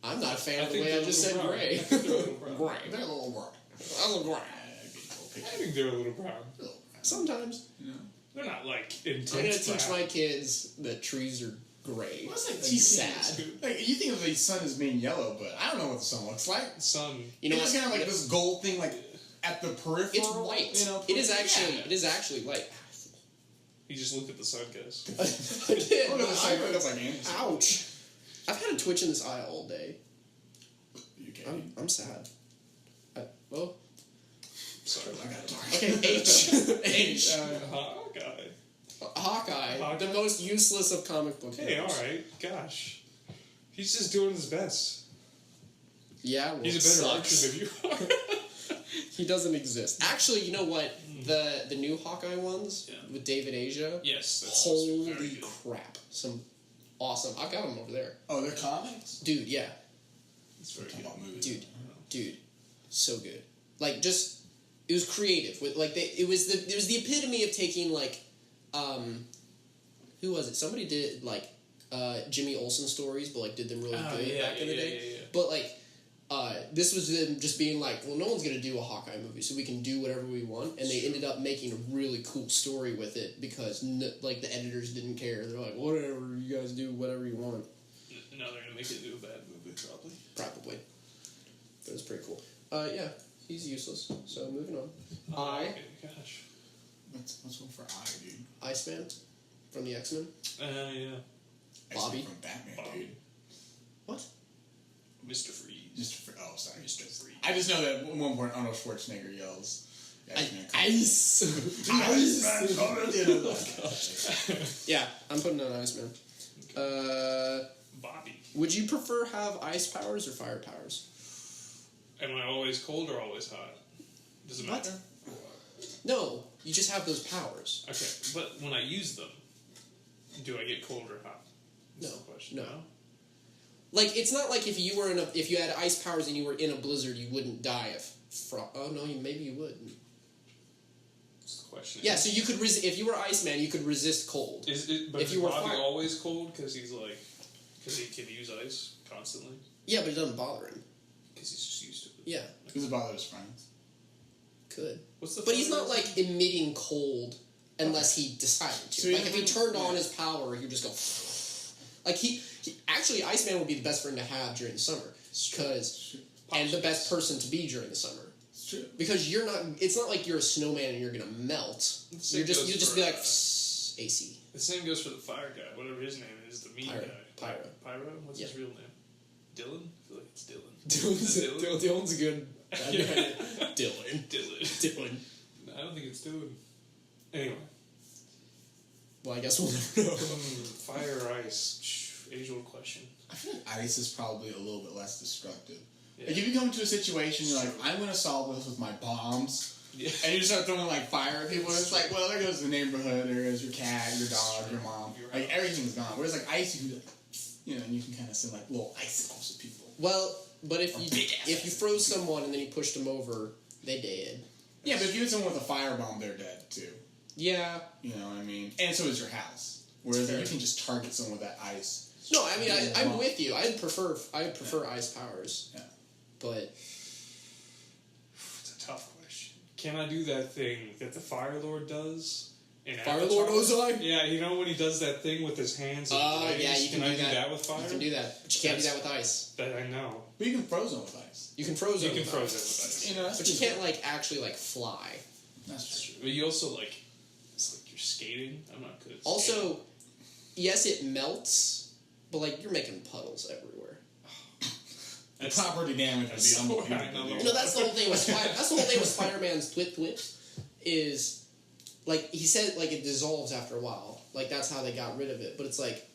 I'm not a fan of the way I just said gray. Gray. They're a little brown. I look gray. I think they're a little brown. Sometimes. You know? They're not like intense. I'm gonna teach brown. my kids that trees are gray. What's like That's sad. Like, you think of the sun as being yellow, but I don't know what the sun looks like. Sun. You know It's what? just kind of like this gold thing, like at the peripheral. It's white. You know, it is actually. Yeah. It is actually white. You just look at the sun, guys. I did. Look at the sun. It looks like Anderson. Ouch. I've had a twitch in this eye all day. You can't. I'm sad. Well, Sorry. I gotta talk. okay. H. H. Hawkeye. Hawkeye, the most useless of comic book Hey, heroes. alright. Gosh. He's just doing his best. Yeah, well, He's a better archer than you are. He doesn't exist. Actually, you know what? The new Hawkeye ones with David Asia. Yes. That's Holy crap! Some awesome. I've got them over there, Oh, they're comics? dude. Yeah, It's very Talking good. about movies. dude, so good. Like, just it was creative. With like it was the epitome of taking like, who was it? Somebody did like Jimmy Olsen stories, but like did them really good back in the day. Yeah. But like, this was them just being like, well, no one's gonna do a Hawkeye movie, so we can do whatever we want. And they ended up making a really cool story with it because like the editors didn't care. They're like, whatever, you guys do whatever you want. No, they're gonna make it into a bad movie, probably. Probably. But it's pretty cool. Yeah, he's useless. So moving on. Okay, gosh. What's one for I, dude? Iceman from the X-Men. Yeah. Bobby? From Batman, Bobby. dude. What? Mr. Freeze. Sorry. Mr. Freeze. I just know that at one point Arnold Schwarzenegger yells. Ice! Ice! Yeah, I'm putting on Iceman. Bobby. Would you prefer have ice powers or fire powers? Am I always cold or always hot? Does it What? matter? No, you just have those powers. Okay, but when I use them, do I get cold or hot? No, That's the question. no. Like, it's not like if you had ice powers and you were in a blizzard, you wouldn't die of oh no, maybe you would. That's the question. Yeah, so you could if you were Iceman, you could resist cold. But if is you were Bobby fire- always cold because he can use ice constantly? Yeah, but it doesn't bother him. Because he's just used to it. Yeah, Does it bother his friends? could. What's the? But he's not fire? like emitting cold unless he decided to. So like he if he wouldn't- turned on his power, he would just go. Like he actually Iceman would be the best friend to have during the summer because and the best person to be during the summer. It's true. Because you're not. It's not like you're a snowman and you're gonna melt. Same You'll just goes be for, like AC. The same goes for the fire guy, whatever his name is, the mean Pyro. guy. Pyro. Pyro? What's his Yeah. real name? Dylan? I feel like it's Dylan. Dylan's a good. Yeah. Dylan. Dylan. No, I don't think it's Dylan. Anyway. Well, I guess we'll never know. Fire or ice? Age-old question. I feel like ice is probably a little bit less destructive. Yeah. Like if you come into a situation, you're like, I'm gonna solve this with my bombs. Yeah. And you just start throwing like fire at people, and it's like, well, there goes the neighborhood, there goes your cat, your dog, your mom. You're Like right. everything's gone. Whereas like ice, you can be like, and you can kind of send like little icicles at people. Well, but if Or you big-ass if you froze someone and then you pushed them over, they dead. Yeah, but if you hit someone with a firebomb, they're dead too. Yeah. You know what I mean? And so is your house. Whereas Fair. you can just target someone with that ice. No, I mean I'm Well, with you. I'd prefer ice powers. Yeah. But It's a tough question. Can I do that thing that the Fire Lord does? In Fire Avatar? Lord Ozai? Yeah, you know when he does that thing with his hands and blades? yeah, you can I do do that. that with fire? You can do that, but you can't do that with ice. That I know. But you can froze them with ice. You can froze You it can with froze it ice. with ice. You know, that's But you can't like actually like fly. That's true. But you also, like, it's like you're skating. I'm not good at skating. Also, yes, it melts, but, like, you're making puddles everywhere. The property damage would be unbelievable. You know, that's the whole thing with Spider-Man's thwips, is, like, he said, like, it dissolves after a while. Like, that's how they got rid of it. But it's like...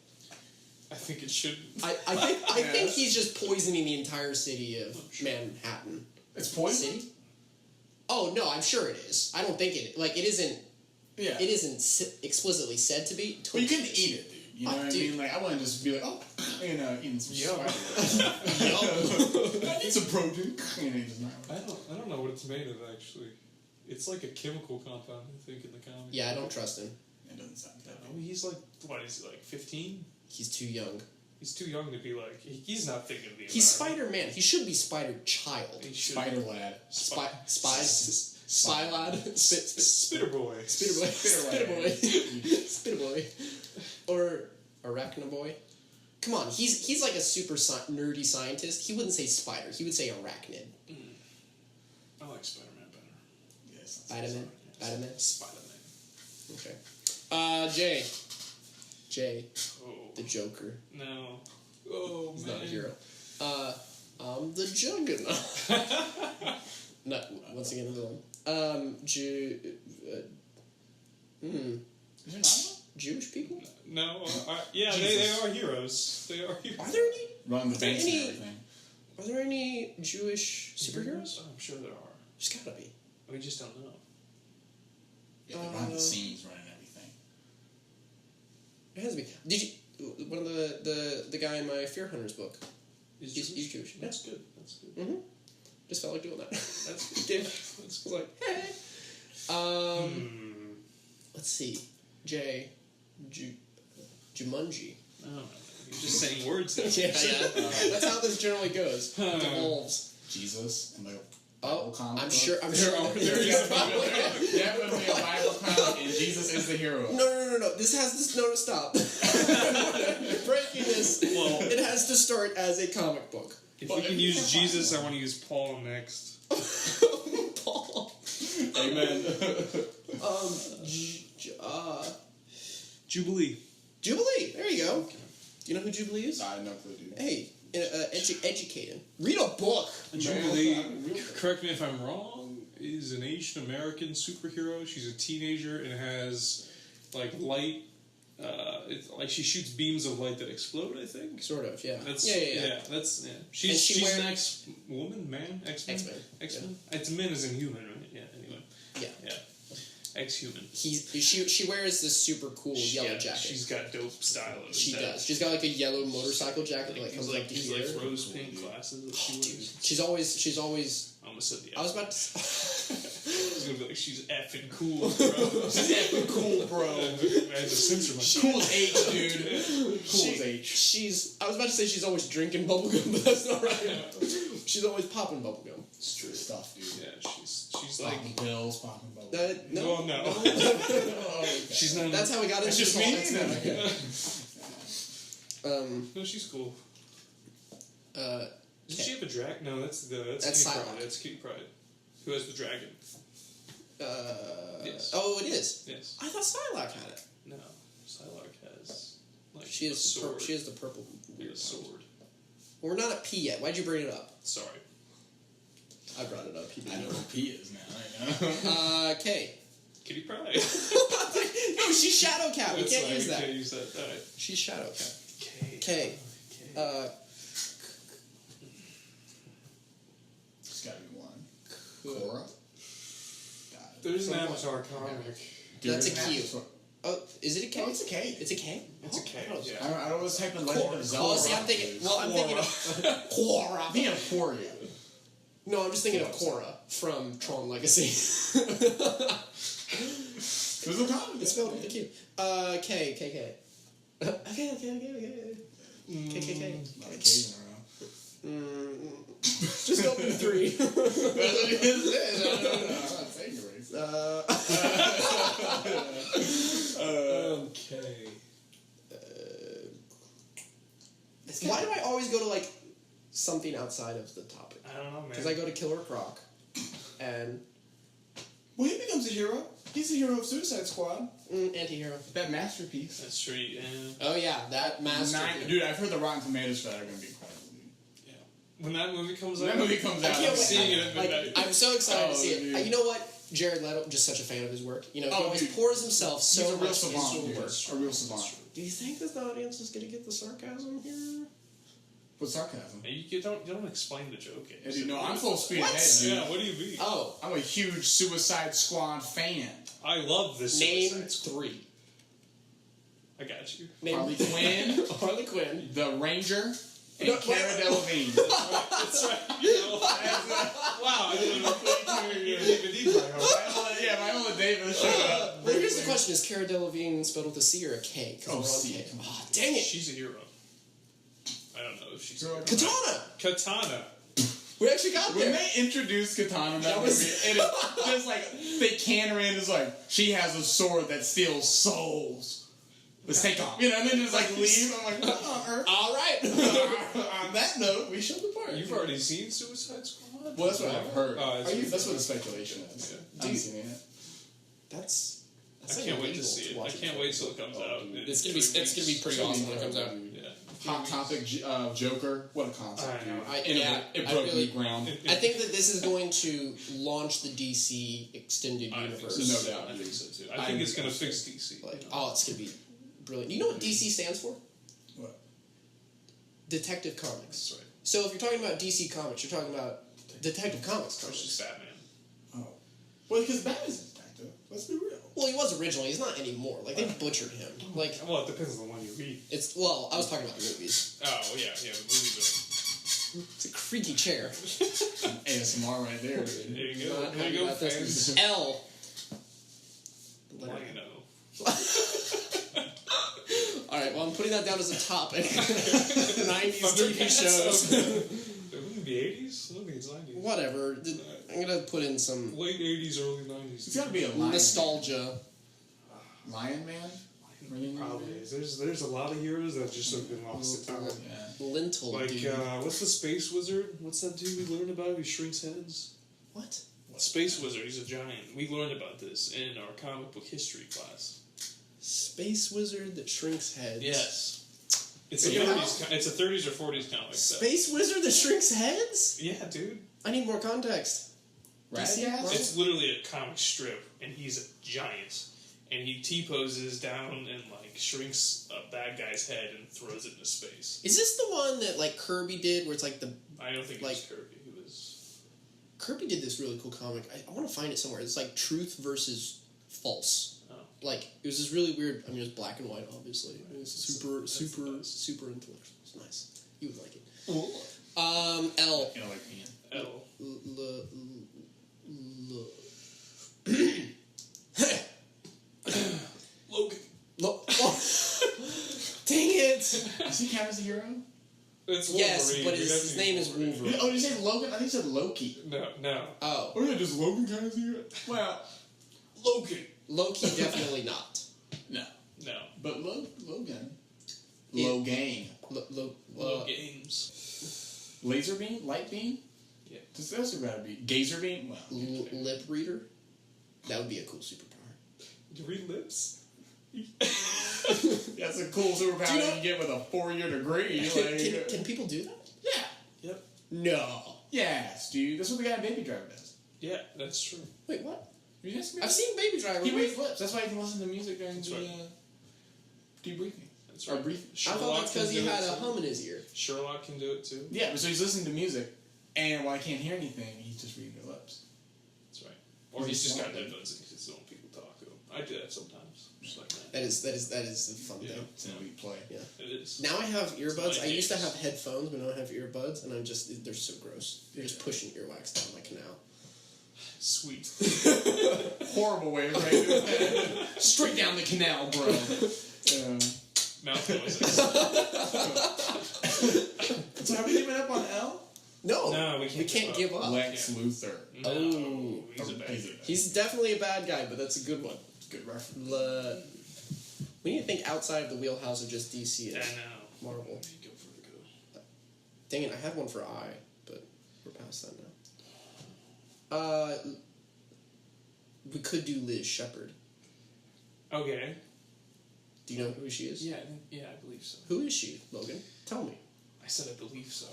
I think it should... I think he's just poisoning the entire city of Manhattan. It's poison? City? Oh, no, I'm sure it is. I don't think it... Like, it isn't... Yeah. It isn't explicitly said to be. But you can eat it, dude. You know what I mean? Like, I wouldn't just be like, oh, you know, eating some spider. I need some protein. You know, just not. I don't know what it's made of, actually. It's like a chemical compound, I think, in the comics. Yeah, I don't trust him. It doesn't sound that I mean, he's like, what is he, like 15? He's too young. He's too young to be like, he's not thinking of the He's environment. Spider-Man. He should be Spider-Child. He should Spider lad. Spy lad? Spitter boy. Spitterboy. Spitterboy. Or Arachnoboy. Come on, he's like a super nerdy scientist. He wouldn't say spider. He would say arachnid. I like Spider-Man better. Yes. Spider-Man? Spider-Man? Spider-Man. Okay. Jay. Oh. The Joker. No. Oh, He's man. not a hero. I'm the Juggernaut. Not, once again, the villain. Is there not Jewish people? No. Yeah, they are heroes. They are heroes. Are there any? Run the banks and any- everything. Are there any Jewish superheroes? I'm sure there are. There's gotta be. We just don't know. Yeah, they run the scenes, running everything. It has to be. Did you? One of the guy in my Fear Hunters book. He's Jewish. That's good. That's good. Mm-hmm. Just felt like doing that. That's good. It's like, hey. Let's see. Jumanji. Oh, you're just saying words now. Yeah. That's how this generally goes. It devolves. Jesus and like Oh, comic I'm book. sure. There is definitely a Bible comic, and Jesus is the hero. No. This has to stop. Breaking this. Well, It has to start as a comic book. if we can use Jesus, I want to use Paul next. Paul. Amen. Jubilee. Jubilee. There you go. Do you know who Jubilee is? I know clue, dude. Hey, educated. Read a book. Jubilee, correct me if I'm wrong, is an Asian American superhero. She's a teenager and has like light. It's like she shoots beams of light that explode. I think. Sort of. Yeah. That's, Yeah. That's yeah. she She's wears- an X-woman, man, X-Men. X-Men. It's men as in human, right? Yeah. Anyway. Yeah. X-human. She wears this super cool yellow jacket. She's got dope style. She does. She's got like a yellow motorcycle jacket that like comes up to these here. like rose pink glasses that she wears. She's always. I almost said the. I was about to. She's gonna be like, she's effing cool, bro. She's effing cool, bro. I had to censor myself. Cool as H, dude. Cool as H. I was about to say she's always drinking bubblegum, but that's not right. She's always popping bubblegum. It's true stuff, dude. Yeah, she's like. Popping pills, popping bubbles. No. Well, no. Oh, okay. She's not. That's how we got into It's just this me. whole No, she's cool. Does Does she have a dragon? No, that's That's Kitty Psylocke. Pryde. That's Kitty Pryde. Who has the dragon? Yes. Oh, it is. Yes. I thought Psylocke had it. No. Psylocke has like She a has sword. she has the purple. a sword. Well, we're not at P yet. Why'd you bring it up? Sorry. I brought it up. I know who P is now. K. Kitty Pryde. No, she's Shadow Cat. We can't use that. Can't use that. All right. She's Shadow Cat. K. There's gotta be one. Cora? There's an Avatar comic. That's a Q. Oh, is it a K? Oh, it's a K. It's a K? It's a K. Oh, Yeah. I was typing Legend of Zelda. Well, see, I'm thinking of Korra. I'm thinking of Korea. No, I'm just thinking of Korra from Tron Legacy. There's a comic. It's spelled with a Q. K. Okay. K. A lot of K's in a row. Just go through 3. That's what it is. I'm not saying it Okay. Why do I always go to like something outside of the topic? I don't know, man. Because I go to Killer Croc, and Well, he become Venom's a hero. He's the hero of Suicide Squad. Anti-hero. That masterpiece. That's true. Yeah. Oh yeah, that masterpiece. Dude, I've heard the Rotten Tomatoes for that are going to be incredible. Yeah. When that movie comes When out, that movie comes out, can't I'm wait. seeing it at midnight. I'm so excited to see it. dude. You know what? Jared Leto, just such a fan of his work. You know, he Oh, always dude. pours himself so He's a real much savant, into dude. work. A real savant. Do you think that the audience is going to get the sarcasm here? With sarcasm. you don't explain the joke. Yeah, dude, no, I'm full speed What? ahead, dude. Yeah, what do you mean? Oh, I'm a huge Suicide Squad fan. I love this. name Suicide Squad. 3. I got you. Name Harley Quinn. Harley Quinn. The Ranger, and No, Cara wait. Delevingne. That's right. You know, wow, I didn't even need my hope. Yeah, Viola Davis showed up. Well, here's the question: is Cara Delevingne spelled with a C or a K? 'Cause Oh, we're on C. K. Oh, dang it! She's a hero. I don't know if she's Girl, Katana. Katana. We actually got When there. they introduced Katana in that That was- movie, and it's just like they can her in, it's like she has a sword that steals souls. Let's take off, you know, and then just like leave. I'm like, what on earth? All right. On that note, we showed the part. You've already seen Suicide Squad? Well, that's what I've heard. Oh, Are you? That's what the speculation is. Yeah. I haven't seen it yet. That's I like can't wait to illegal see it. I watch can't wait till it comes out. It's gonna be pretty awesome when it comes out. Yeah. Hot topic, Joker. What a concept, I know. dude. It broke really- new ground. I think that this is going to launch the DC extended I think universe. No doubt. I think so too. I think it's gonna fix DC. Like, oh, it's gonna be brilliant. You know what DC stands for? What? Detective Comics. That's right. So if you're talking about DC Comics, you're talking about Detective Comics It's just comics. Batman. Oh. Well, because Batman's a detective. Let's be real. Well, he was originally. He's not anymore. Like, they butchered him. Like, Well, it depends on the one you read. it's, well, I was talking about the movies. Oh yeah, the movies It's a creaky chair. ASMR right there, are. dude. There you Not go. There happy you go, about this. fans. L. Well, you know. Alright, well, I'm putting that down as a topic. 90s TV shows. It wouldn't be 80s. I don't think it's 90s. Whatever. I'm gonna put in some Late 80s, early 90s. It's got to be a lion. nostalgia. Lion Man? Probably is. There's a lot of heroes that just have been lost to time. Yeah. Lintel, Like, dude. what's the Space Wizard? What's that dude we learned about? He shrinks heads. What? Space Wizard, he's a giant. We learned about this in our comic book history class. Space wizard that shrinks heads. Yes. It's a Yeah. 30s. It's a 30s or 40s comic. Space wizard that shrinks heads? Yeah, dude. I need more context. DC? Radcast? Marvel? It's literally a comic strip, and he's a giant, and he T-poses down and like shrinks a bad guy's head and throws it into space. Is this the one that like Kirby did, where it's like the I don't think it Like- was Kirby. It was Kirby did this really cool comic. I want to find it somewhere. It's like truth versus false. Oh. Like it was this really weird. I mean, it was black and white, obviously. It was super, That's super, the best. super intellectual. It's nice. You would like it. Cool. L. You know, like me. L. Logan. Dang it! Does he count as a hero? It's Yes, Wolverine. but We his definitely name is Wolverine. Wolverine. Oh, did you say Logan? I think you said Loki. No. Oh, Oh yeah, does Logan count as a hero? Well, Logan. Loki definitely not. no. No. But Logan. Yeah. Logang. Low games. Laser beam? Light beam? Yeah. Does that also gotta be Gazer beam? Well, Lip reader. That would be a cool superpower. You read lips? that's a cool superpower Do you know- you can get with a 4-year degree. Can people do that? Yeah. Yep. No. Yes, dude. That's what the guy in Baby Driver does. Yeah, that's true. Wait, what? You guys I've seen Baby Driver. He reads lips. That's why you can listen to music during That's the right. debriefing. That's Or right. briefing. I thought that's because he can do had it a too. hum in his ear. Sherlock can do it too. Yeah, but so he's listening to music, and when I can't hear anything, he's just reading their lips. That's right. Or he's just got headphones and he's letting people talk. I do that sometimes. Just like that. That is a fun Yeah. thing. It's an elite play. Yeah. It is. Now I have earbuds. my I used to games. have headphones, but now I have earbuds, and they're so gross. You're just pushing earwax down my canal. Sweet. Horrible way of writing it. Straight down the canal, bro. Mouth noises. So have we given up on L? No, No, we can't give up. Lex Luthor. No, Oh. he's a bad guy. He's definitely a bad guy, but that's a good one. Good reference. We need to think outside of the wheelhouse of just DC I and know. Marvel. Go for the go. Dang it, I had one for I, but we're past that now. We could do Liz Shephard. Okay. Do you know who she is? Yeah, I believe so. Who is she, Logan? Tell me. I said I believe so.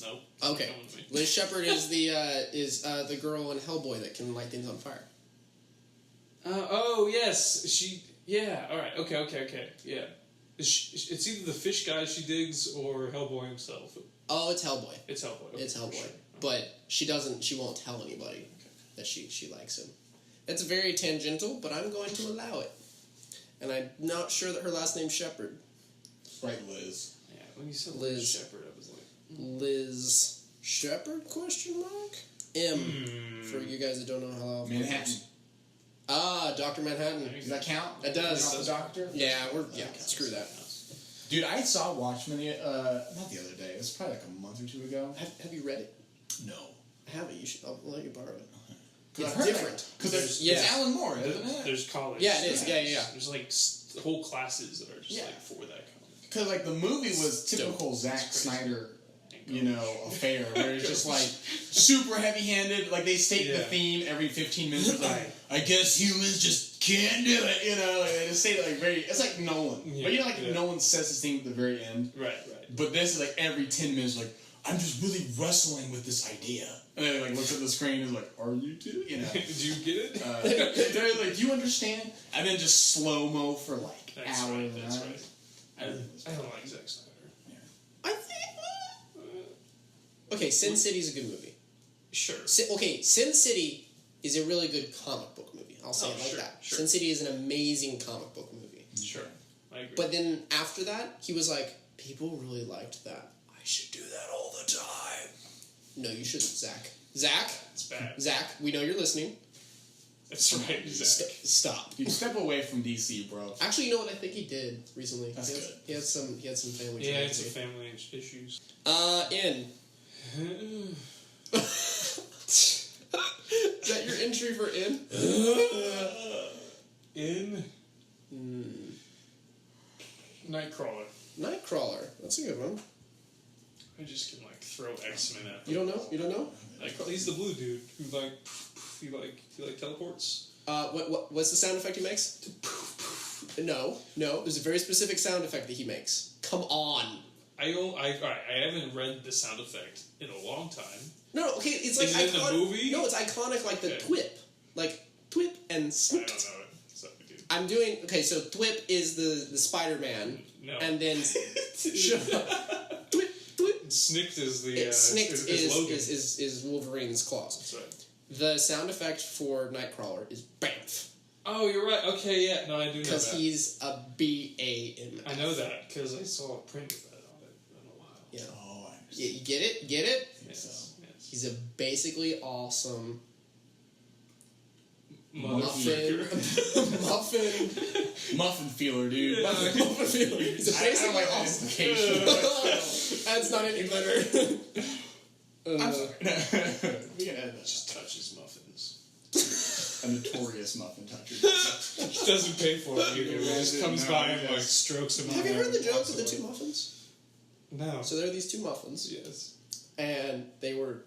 Nope. Okay. Come with me. Liz Shephard is the girl in Hellboy that can light things on fire. Oh yes, she. Yeah. All right. Okay. Yeah. It's either the fish guy she digs or Hellboy himself. Oh, it's Hellboy. It's Hellboy. Okay, It's Hellboy. sure. But she won't tell anybody that she likes him. That's very tangential, but I'm going to allow it. And I'm not sure that her last name's Shepherd. Right, Liz. Yeah. When you said Liz. Shepherd, I was like, Liz Shepherd? Question mark. M for you guys that don't know how. Manhattan. Ah, Dr. Manhattan. Does that count? It does. Not the doctor? Yeah, screw that. Dude, I saw Watchmen not the other day. It was probably like a month or two ago. Have you read it? No. I haven't. You should. I'll let you borrow it. Because It's different. Because Yeah. it's Alan Moore, isn't it? there's college. Yeah, it is. Yeah. There's like whole classes that are just Yeah. like for that comic. Because like the movie was typical Zack Snyder, affair where it's just like super heavy-handed. Like they state the theme every 15 minutes. It's like, I guess humans just can't do it. Like they just say it like very. It's like Nolan, but Nolan says his thing at the very end. Right. But this is like every 10 minutes, like I'm just really wrestling with this idea. And then like looks at the screen and is like, "Are you too?" Do you get it? They're like, "Do you understand?" And then just slow mo for like That's hours. right. and That's hours. right. I don't like Zack Snyder. I think. Okay, Sin City's a good movie. Sure. Sin City is a really good comic book movie. I'll say it like sure, that. sure. Sin City is an amazing comic book movie. Sure. I agree. But then after that, he was like, people really liked that. I should do that all the time. No, you shouldn't, Zach. it's bad. Zach, we know you're listening. That's right. Zack. Stop. You step away from DC, bro. Actually, you know what? I think he did recently. That's good. He had some family. Yeah, it's tragedy. family issues. In. Is that your entry for in? Nightcrawler. Nightcrawler. That's a good one. I just can like throw X-Men at them. You don't know? You don't know? Nightcrawler. He's the blue dude who like he teleports. What's the sound effect he makes? No. There's a very specific sound effect that he makes. Come on. I haven't read the sound effect in a long time. No, okay, it's like Is it in the movie? No, it's iconic, like the twip, like twip and I don't snipped. know it. Sorry, dude. I'm doing so. Twip is the Spider-Man, No. and then shut up. Twip. Snicked is the Snicked Logan. is Wolverine's claws. That's right. The sound effect for Nightcrawler is BAMF. Oh, you're right. Okay, yeah. No, I do know that. Because he's a BAMF. I know that because I saw a print of that on it in a while. Yeah. Oh, I Yeah, understand. you get it? Get it? Yes. He's a basically awesome Motherfucker. muffin Muffin feeler, dude. muffin feeler. He's a I don't basically like that awesome. implication. That's not any better. I'm sorry. We can edit that. Just touches muffins. A notorious muffin toucher. Just doesn't pay for it either. He just comes by and like strokes him. Have you heard the joke of the two muffins? No. So there are these two muffins, Yes. and they were.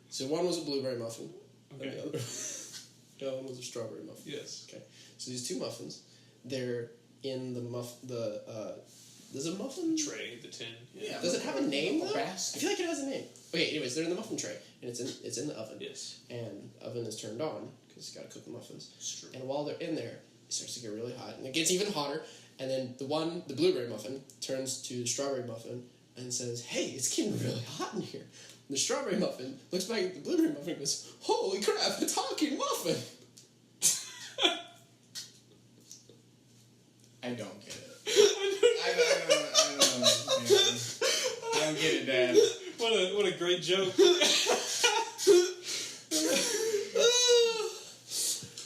So one was a blueberry muffin, Okay. and the other one was a strawberry muffin. Yes. Okay. So these two muffins, they're in there's a muffin Tray, the tin. Yeah. Does it have a name though? I Basket. feel like it has a name. Okay, anyways, they're in the muffin tray, and it's in the oven. Yes. And the oven is turned on because you got to cook the muffins. It's true. And while they're in there, it starts to get really hot, and it gets even hotter. And then the blueberry muffin turns to the strawberry muffin and says, "Hey, it's getting really hot in here." And the strawberry muffin looks back at the blueberry muffin and goes, "Holy crap, a talking muffin!" I don't get it. I don't get it, Dad. What a great joke.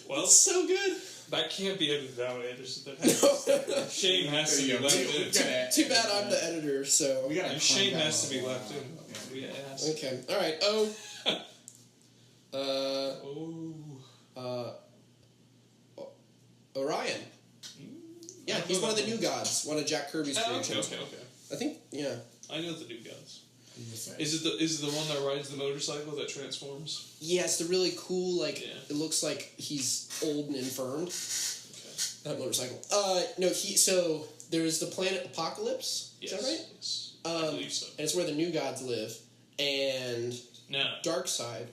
Well, It's so good. that can't be edited out, Anderson. Shame has to be left in. Too bad I'm the editor, so. We gotta Your shame has to be left in. Yeah. Okay. All right. Orion. Yeah, he's one of the new gods. One of Jack Kirby's creations. Okay. I think. Yeah. I know the new gods. Is it the one that rides the motorcycle that transforms? Yeah, it's the really cool, like, Yeah. it looks like he's old and infirmed. Okay. That motorcycle. No, so there's the planet Apocalypse. Yes. Is that right? Yes. I believe so. And it's where the New Gods live. And No. Darkseid.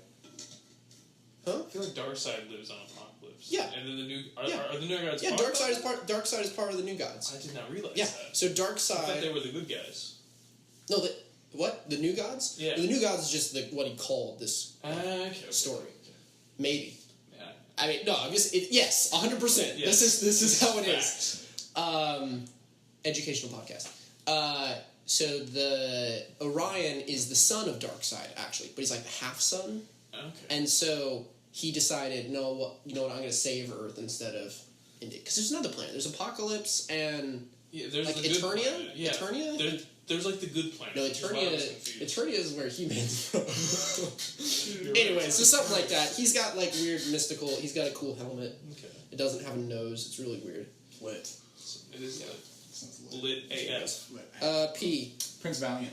Huh? I feel like Darkseid lives on Apocalypse. Yeah. And then the new Yeah. are the new guys? Yeah, part of Darkseid is part of the New Gods. I did not realize Yeah. that. So I thought Darkseid. they were the good guys. No, what? The New Gods? Yeah. The New Gods is just what he called this Okay. story. Maybe. Yeah. I mean, no. Yes, 100%. Yes. This is how it Facts. is. Educational podcast. So the Orion is the son of Darkseid, actually, but he's like the half son, Okay. and so he decided, you know what, I'm going to save Earth instead of India, because there's another planet. There's Apocalypse and Yeah, there's like the good Eternia. planet. Yeah. Eternia. There's like the good planet. No, which is why I was confused. Eternia is where He-Man's from. Anyway, so something like that. He's got like weird mystical. He's got a cool helmet. Okay. It doesn't have a nose. It's really weird. Lit. It is Sounds lit AF. Lit. P. Prince Valiant.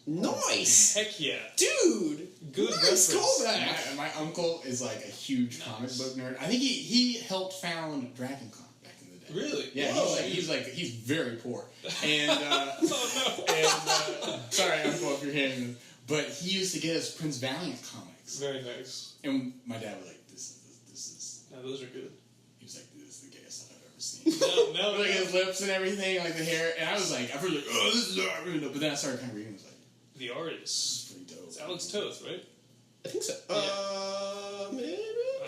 Nice, Heck yeah. dude. Good Nice reference. callback. My uncle is like a huge comic book nerd. I think he helped found DragonCon back in the day. Really? Yeah, Whoa. he's very poor. And Oh no. sorry, uncle, if you're hearing this, but he used to get us Prince Valiant comics. Very nice. And my dad was like, this is. No, those are good. He was like, this is the gayest stuff I've ever seen. No, Like his lips and everything, like the hair, and I was like, I was like, oh, this is not really dope. But then I started kind of reading, and I was like, The artist. this is pretty dope. It's Alex Toth, right? I think so. Maybe.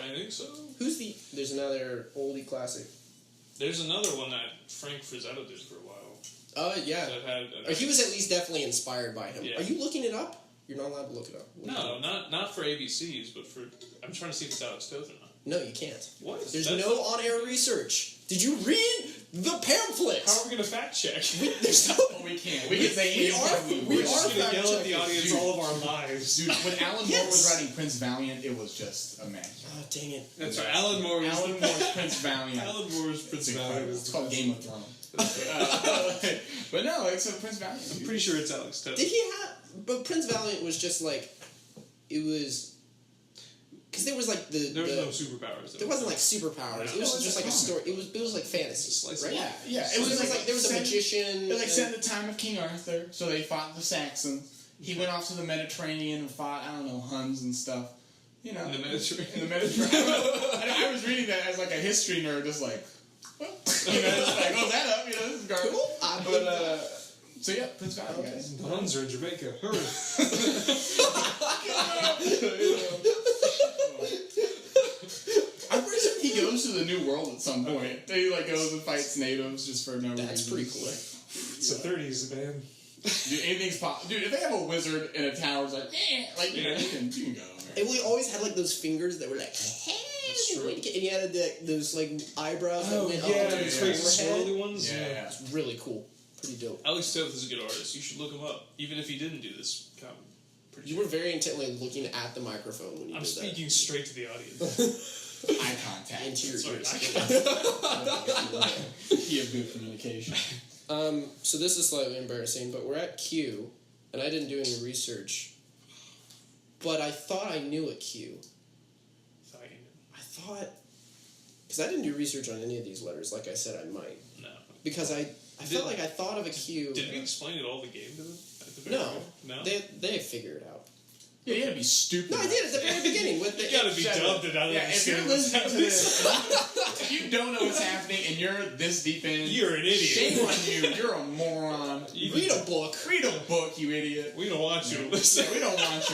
I think so. Who's the? There's another oldie classic. There's another one that Frank Frazetta did for a while. Yeah. That had He was at least definitely inspired by him. Yeah. Are you looking it up? You're not allowed to look it up. No, not for ABCs, but for. I'm trying to see if it's Alex Toth or not. No, you can't. What? There's That's- no on-air research. Did you read the pamphlet? How are we gonna fact check? There's no. Oh, we can't. We can say anything. we We're are just gonna fact yell at the checking. audience Dude. all of our lives. Dude, when Alan Moore Yes. was writing Prince Valiant, it was just immaculate. Oh, dang it. That's right. Alan Moore. Alan Moore's Prince Valiant. Alan Moore's Prince It's Valiant. incredible. is It's the called best. Game of Thrones. But no, it's a Prince Valiant. I'm pretty sure it's Alex Toth. Did he have? But Prince Valiant was just like, it was, because there was like There was no superpowers. There wasn't like superpowers. It was No, it's just a like a comic. story. It was like fantasy, Slice right? of Yeah, yeah. It was like there was a set- magician. It was like and- set in the time of King Arthur, so they fought the Saxons. He went off to the Mediterranean and fought, I don't know, Huns and stuff. You know, In the Mediterranean. In the Mediterranean. I was reading that as like a history nerd, just like, well, you know, just like, oh, that up, you know, this is garbage. Cool. I believe But so yeah, Prince Valiant, guys. The Huns are in Jamaica. Hurry. I'm pretty sure he goes to the New World at some point. He like goes and fights natives just for no reason. That's pretty cool. It's the 30s, man. Dude, anything's possible. Dude, if they have a wizard in a tower, it's like, like you know, you can go. And we always had like those fingers that were like, hey, That's true. and he had those like eyebrows that went yeah, up to the his crazy forehead. swirly ones. Yeah. It's really cool. Pretty dope. Alex Toth is a good artist. You should look him up, even if he didn't do this comic. Pretty You sure. were very intently looking at the microphone when you I'm did speaking straight to the audience. Eye contact. that. Into your Sorry, ears. He have good communication. So this is slightly embarrassing, but we're at Q, and I didn't do any research. But I thought I knew a Q. I thought, because I didn't do research on any of these letters. Like I said, I might, No. because I felt like I thought of a Q. Did we explain it all the game to them? At the very No, beginning? No. they figure it out. Yeah, you gotta be stupid. No, I did at the very beginning with the. You gotta be dubbed and Yeah, if you're understand listening to what's this, if you don't know what's happening and you're this deep in, You're an idiot. Shame on you. You're a moron. Read a book. Read a book, you idiot. We don't want you to listen. Yeah, we don't want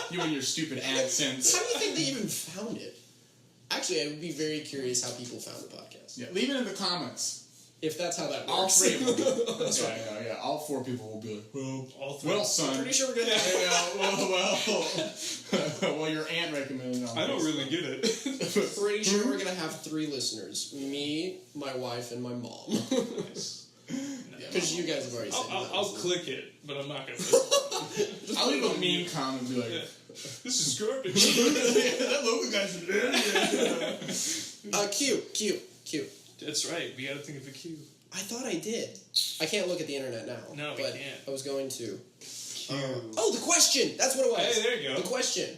you and your stupid AdSense. How do you think they even found it? Actually, I would be very curious how people found the podcast. Yeah, leave it in the comments. If that's how that works. All three of them. Yeah. All four people will be like, All three. well, son. Pretty sure we're gonna. Well, your aunt recommended it. I don't really get it. Pretty sure we're gonna have 3 listeners: me, my wife, and my mom. Because you guys have already said. I'll click it, but I'm not gonna listen. I'll leave a mean comment and be like, Yeah. This is garbage. that Logan guy's Q. That's right. We gotta think of a cue. I thought I did. I can't look at the internet now. No, we but can't. I was going to. Oh, The Question! That's what it was. Hey, there you go. The Question.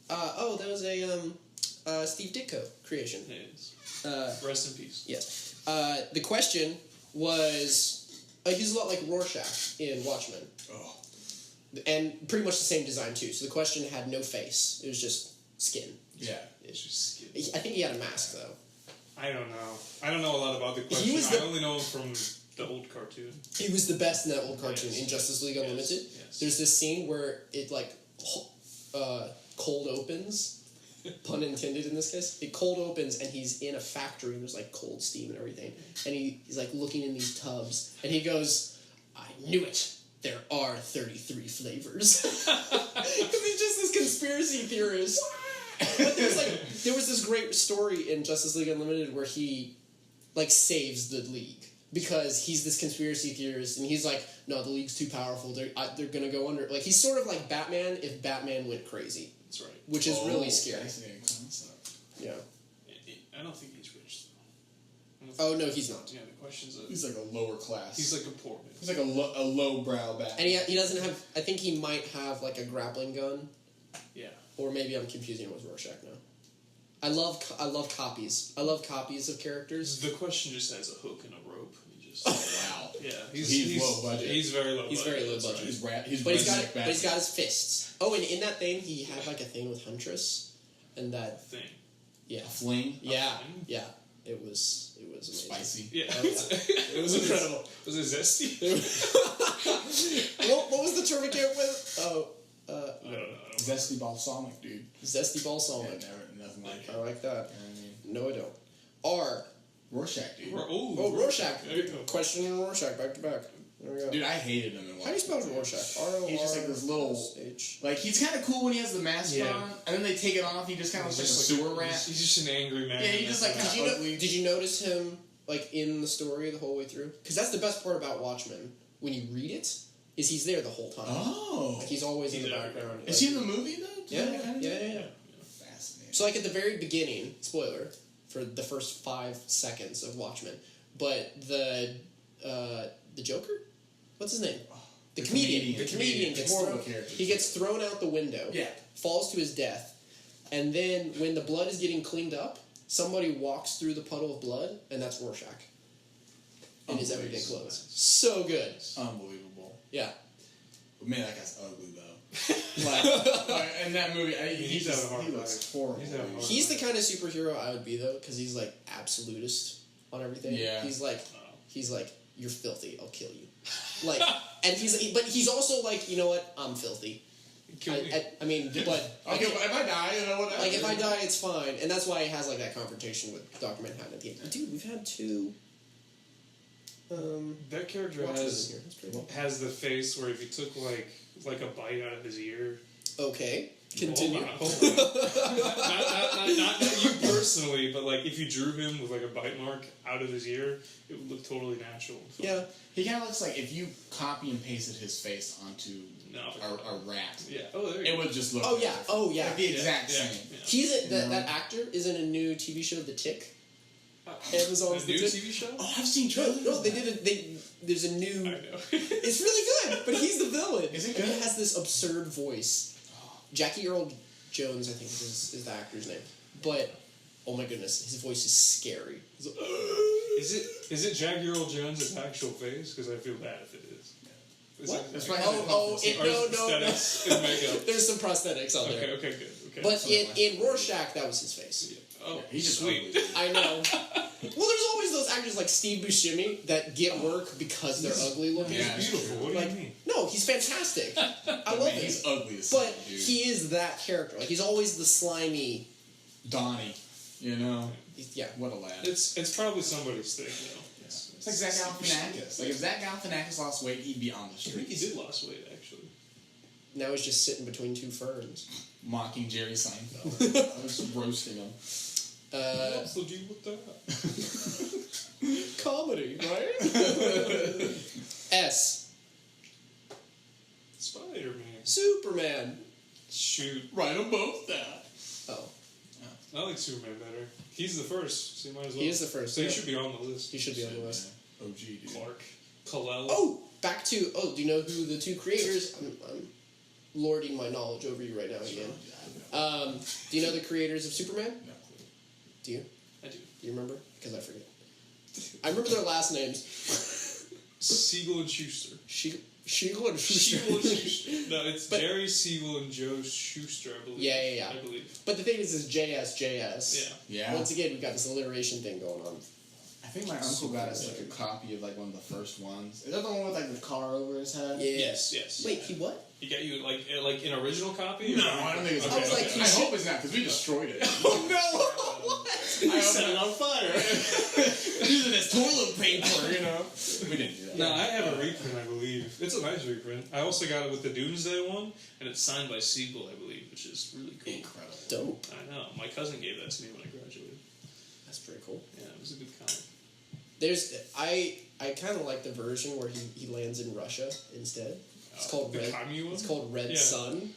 That was a Steve Ditko creation. It is. Rest in peace. Yes. The Question was... he's a lot like Rorschach in Watchmen. Oh. And pretty much the same design, too. So The Question had no face. It was just skin. Yeah. It's just skin. I think he had a mask, though. I don't know. I don't know a lot about the question. I only know him from the old cartoon. He was the best in that old cartoon in Justice League Unlimited. Yes. There's this scene where it cold opens, pun intended in this case. It cold opens and he's in a factory and there's like cold steam and everything. And he's like looking in these tubs and he goes, "I knew it. There are 33 flavors." Because he's just this conspiracy theorist. But there was this great story in Justice League Unlimited where he like saves the League because he's this conspiracy theorist and he's like, "No, the League's too powerful. They're gonna go under." Like he's sort of like Batman if Batman went crazy. That's right. Which is really scary. Fascinating concept. Yeah. I don't think he's rich though. Oh no, he's not. Yeah, the question's He's like a lower class. he's like a poor man. He's like a lowbrow Batman. And he doesn't have. I think he might have like a grappling gun. Yeah. Or maybe I'm confusing him with Rorschach now. I love copies. I love copies of characters. The question just has a hook and a rope. He just Wow. yeah. He's low budget. He's very low. He's budget. very low That's budget. right. But he's got his fists. Oh, and in that thing, he had like a thing with Huntress, and that Thing. yeah, Fling. yeah, thing? yeah. It was amazing. Spicy. Yeah. Oh, yeah. It was incredible. Was it zesty? What was the term it came up with? Oh, I don't know. Zesty balsamic, dude. zesty balsamic. Yeah, never, nothing like it. I like that. You know what I mean? No, I don't. R. Rorschach, dude. Oh, Rorschach. There you go. Question and Rorschach back to back. There we go. Dude, I hated him in How do you spell Rorschach? R-O-R-S-H. He's just like this little... Like, he's kind of cool when he has the mask Yeah. on, and then they take it off, he just kind of looks like a Just sewer rat. He's just an angry man. Yeah, he just like That's kind of ugly. Did you notice him like in the story the whole way through? Because that's the best part about Watchmen. When you read it, is he's there the whole time. Oh. Like he's always in He's the everywhere. background. Is he in the movie, though? Yeah. Fascinating. So like at the very beginning, spoiler for the first 5 seconds of Watchmen, but the Joker, what's his name? The comedian. The comedian gets Horrible thrown. character. He gets thrown out the window. Yeah. Falls to his death, and then when the blood is getting cleaned up, somebody walks through the puddle of blood, and that's Rorschach. In his everyday clothes. So good. Unbelievable. Yeah. But man, that guy's ugly, though. like, in that movie, He's having a hard he looks time. horrible. He's having a hard He's the kind of superhero I would be though, because he's like absolutist on everything. Yeah. He's like, you're filthy. I'll kill you. Like, and but he's also like, you know what? I'm filthy. I mean, but Okay, but if I die, you know what? like if I die, it's fine, and that's why he has like that confrontation with Dr. Manhattan at the end. Dude, we've had 2. That character Watchmen in here. That's pretty cool. has the face where if you took like a bite out of his ear. Okay, continue. Hold on. not you personally, but like if you drew him with like a bite mark out of his ear, it would look totally natural. Yeah. He kind of looks like if you copy and pasted his face onto a rat. Yeah. Oh, there you It go. would just look. Oh yeah. Oh yeah. Like the exact Yeah. same. Yeah. He's that actor is in a new TV show, The Tick. Amazon's a The new Tick. TV show. Oh, I've seen trailers. No, they did there's a new. I know. It's really good, but he's the villain. Is it And he good? has this absurd voice. Jackie Earl Jones, I think is the actor's name. But oh my goodness, his voice is scary. He's like, Is it Jackie Earl Jones' actual face? Because I feel bad if it is. Is what? it- That's why I Oh, haven't no. aesthetics and makeup. There's some prosthetics on there. Okay, good. Okay. But in Rorschach, that was his face. Oh, He's just sweet. ugly. I know. Well, there's always those actors like Steve Buscemi that get work because they're ugly looking. Yeah. He's beautiful. What do Like, you mean? no, he's fantastic. I love Man, him. he's ugly as But fuck, dude. he is that character. Like he's always the slimy. Donnie, you know, Yeah. what a lad. It's probably somebody's thing, though. It's like Zach Galifianakis. Like if Zach Galifianakis lost weight, he'd be on the I think he streets did lose weight, actually. Now he's just sitting between 2 ferns. mocking Jerry Seinfeld. I was roasting him. What's the deal with that? Comedy, right? S. Spider-Man. Superman. Shoot. Right above that. Oh, I like Superman better. He's the first, so you might as well. he is the first. So yeah. he should be on the list. He should be on the list. OG, dude. Clark. Kal-El. Oh, back to do you know who the two creators? I'm lording my knowledge over you right now again. Do you know the creators of Superman? No. Do you? I do. Do you remember? Because I forget. I remember their last names. Siegel and Schuster. Siegel and Schuster. Siegel and Schuster. No, it's Jerry Siegel and Joe Schuster, I believe. Yeah. I believe. But the thing is JS. Yeah. Once again, we've got this alliteration thing going on. I think my uncle got us like a copy of like one of the first ones. Is that the one with like the car over his head? Yeah. Yes. Wait, he what? He got you like an original copy? No, I don't think it's. I was like, I hope it's not because we destroyed it. Oh no! What? I opened it on fire. Using this toilet paper, you know. We didn't do that. No, I have a reprint, I believe. It's a nice reprint. I also got it with the Doomsday one, and it's signed by Siegel, I believe, which is really cool. Incredible. Dope. I know. My cousin gave that to me when I graduated. That's pretty cool. Yeah, it was a good comic. I kind of like the version where he lands in Russia instead. It's called the Red. Kami one? It's called Red Yeah. Sun,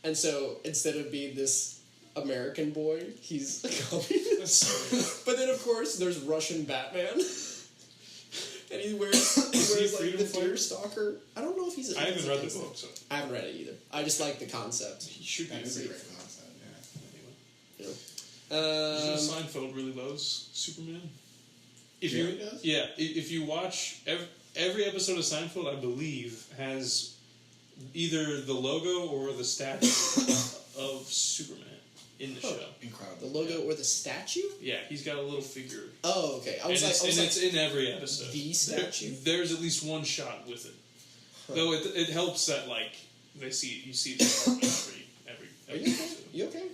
and so instead of being this American boy, he's a communist. But then of course there's Russian Batman, and he wears like freedom the fighter? deer stalker. I don't know if he's. I haven't read the book, so I haven't read it either. I just like the concept. he should be That is a free. great concept. Yeah. Anyway. You know, Um, Seinfeld really loves Superman. If Jerry you does? if you watch every episode of Seinfeld, I believe has either the logo or the statue of Superman in the show. the Incredible. logo or the statue? Yeah, he's got a little figure. Oh, okay. I And, was it's, like, it's in every episode. the statue? There's at least one shot with it. Though it helps that like you see the department every Are you okay? episode. You okay?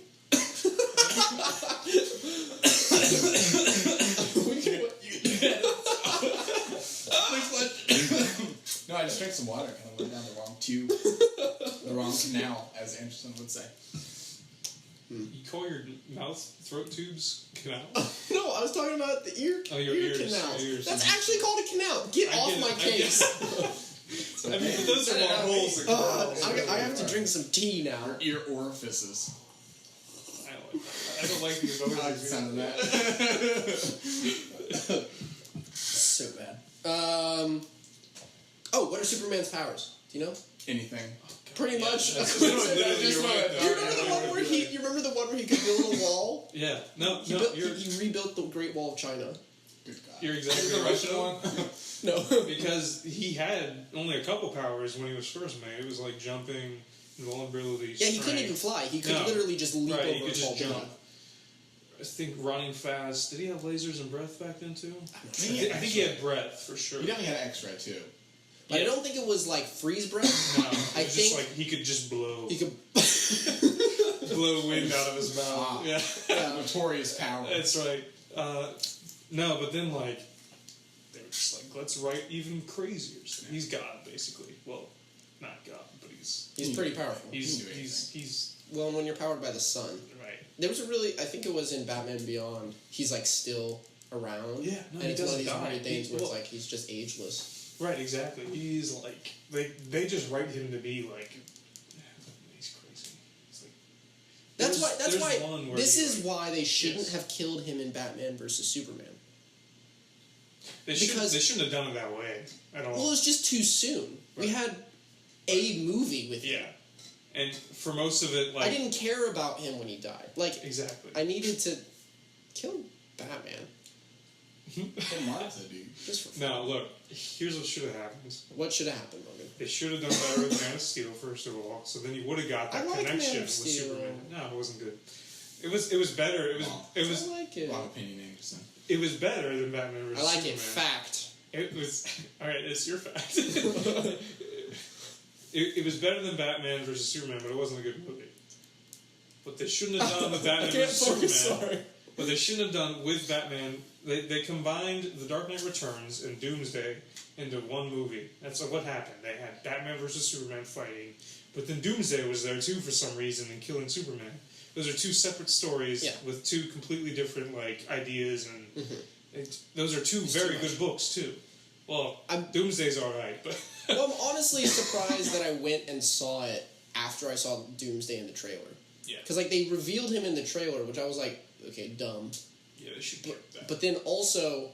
No, I just drank some water. Kind of went down the wrong tube, the wrong canal, as Anderson would say. You call your throat tubes canal? No, I was talking about the ear, Oh, your ear ears, canal. your ears. That's actually called a canal. Get I off get it, my I get case. I mean, those are long holes. I have to drink some tea now. Ear orifices. I don't like these I like the noises. sound of that. So bad. What are Superman's powers? Do you know? Anything. Pretty Yeah, much. that's- literally You you're right. remember the one where he could build a wall? Yeah, no, He rebuilt the Great Wall of China. Good God. you're exactly The right. Russian though. one? No. Because he had only a couple powers when he was first made. It was like jumping, invulnerability, Yeah, he couldn't strength. even fly. He could No. literally just leap Right, over he a could tall just jump. building. I think running fast. Did he have lasers and breath back then too? I I think he had breath for sure. He definitely had X-ray too. But I don't think it was like freeze breath. No, I it was think just like he could just blow he could. blow wind out of his mouth. Ah. Yeah, Notorious power. that's right. No, but then like they were just like, let's write even crazier stuff. He's God basically. Well, not God, but he's He's pretty powerful. he's Well, when you're powered by the sun. right. There was I think it was in Batman Beyond, he's like still around. Yeah, no, and he it's one of doesn't these die. weird things He- where it's well- like he's just ageless. Right, exactly. He's like they just write him to be like he's crazy. It's like That's why one where this he, is like, why they shouldn't yes. have killed him in Batman versus Superman. They because- shouldn't have done it that way at all. Well, it was just too soon. We had a movie with him. Yeah, and for most of it, like I didn't care about him when he died. Like exactly. I needed to kill Batman Hey, Martha, dude. just for fun. Now look, here's what should have happened. What should have happened, Logan? They should have done better with Man of Steel first of all. So then you would have got that I like connection Man of with Steel. Superman. No, it wasn't good. It was better. It was I like it. Wrong opinion, Anderson. it was better than Batman vs I like Superman. it. Fact. It was alright. It's your fact. it was better than Batman vs Superman, but it wasn't a good movie. What they shouldn't have done with Batman I can't vs focus. Superman, Sorry. what they shouldn't have done with Batman, they combined The Dark Knight Returns and Doomsday into one movie. That's what happened. They had Batman vs Superman fighting, but then Doomsday was there too for some reason and killing Superman. Those are two separate stories Yeah. with two completely different like ideas, and those are two It's very too good books too. Well, I'm- Doomsday's all right, but Well, I'm honestly surprised that I went and saw it after I saw Doomsday in the trailer. yeah, Because like they revealed him in the trailer, which I was like, okay, dumb. yeah, they should keep that. But then also,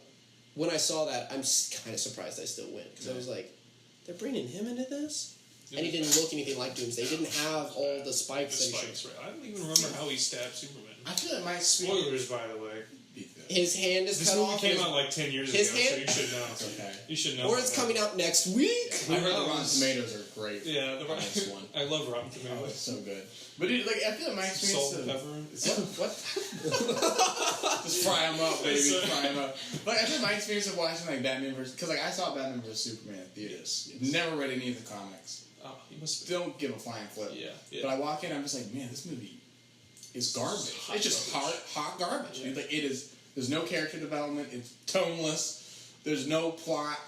when I saw that, I'm kind of surprised I still went because I was like, they're bringing him into this? And he didn't look anything like Doomsday. He didn't have all the spikes. The spikes, right? I don't even remember how he stabbed Superman. I feel like my Spoilers, by the way. His hand is This cut movie off. came out like 10 years ago, his so hand- you should know. Okay. You should know. Or it's coming out next week. I heard the Rotten Tomatoes are great. Yeah, the on this one. I love Rotten Oh, Tomatoes. it's so good. But dude, like, I feel like my experience. Salt and pepper. What? Just fry them up, baby. Fry them up. Like, I feel like my experience of watching like Batman vs. Because like I saw Batman vs Superman in theaters. Yes. Never read any of the comics. Oh, you must. Don't give a flying flip. Yeah. But I walk in, I'm just like, man, this movie is garbage. Hot It's just garbage. hot garbage. Yeah. Like it is. There's no character development. It's toneless. There's no plot.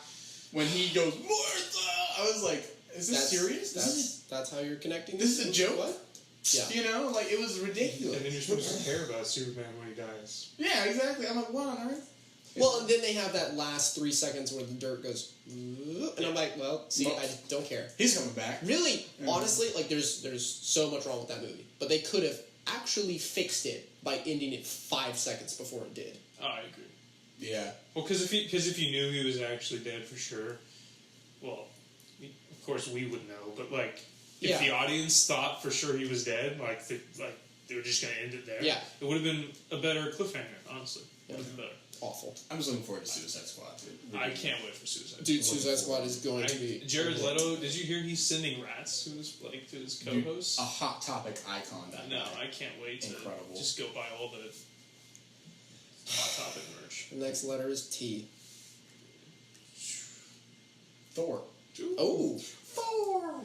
When he goes Martha, I was like, is this serious? That's how you're connecting. This is a joke. What? Yeah. You know, like it was ridiculous. And then you're supposed to care about Superman when he dies. Yeah, exactly. I'm like, what on earth? Well, and then they have that last 3 seconds where the dirt goes, and I'm like, well, see, Well, I don't care. He's coming back. Really, honestly, like there's so much wrong with that movie, but they could have actually fixed it by ending it 5 seconds before it did. Oh, I agree. Yeah. Well, because if you knew he was actually dead for sure, well, of course we would know. But like, if the audience thought for sure he was dead, like they were just gonna end it there. Yeah. It would have been a better cliffhanger. Honestly, it would have been better. Awful. I'm just looking forward to Suicide Squad. Too. I can't wait for Suicide. Dude, Suicide Squad is going to be... Jared Leto. Did you hear he's sending rats to his co-hosts? A hot topic icon. That No, guy. I can't wait to Incredible. just go buy all the Hot Topic merch. The next letter is T. Thor. Oh! Thor!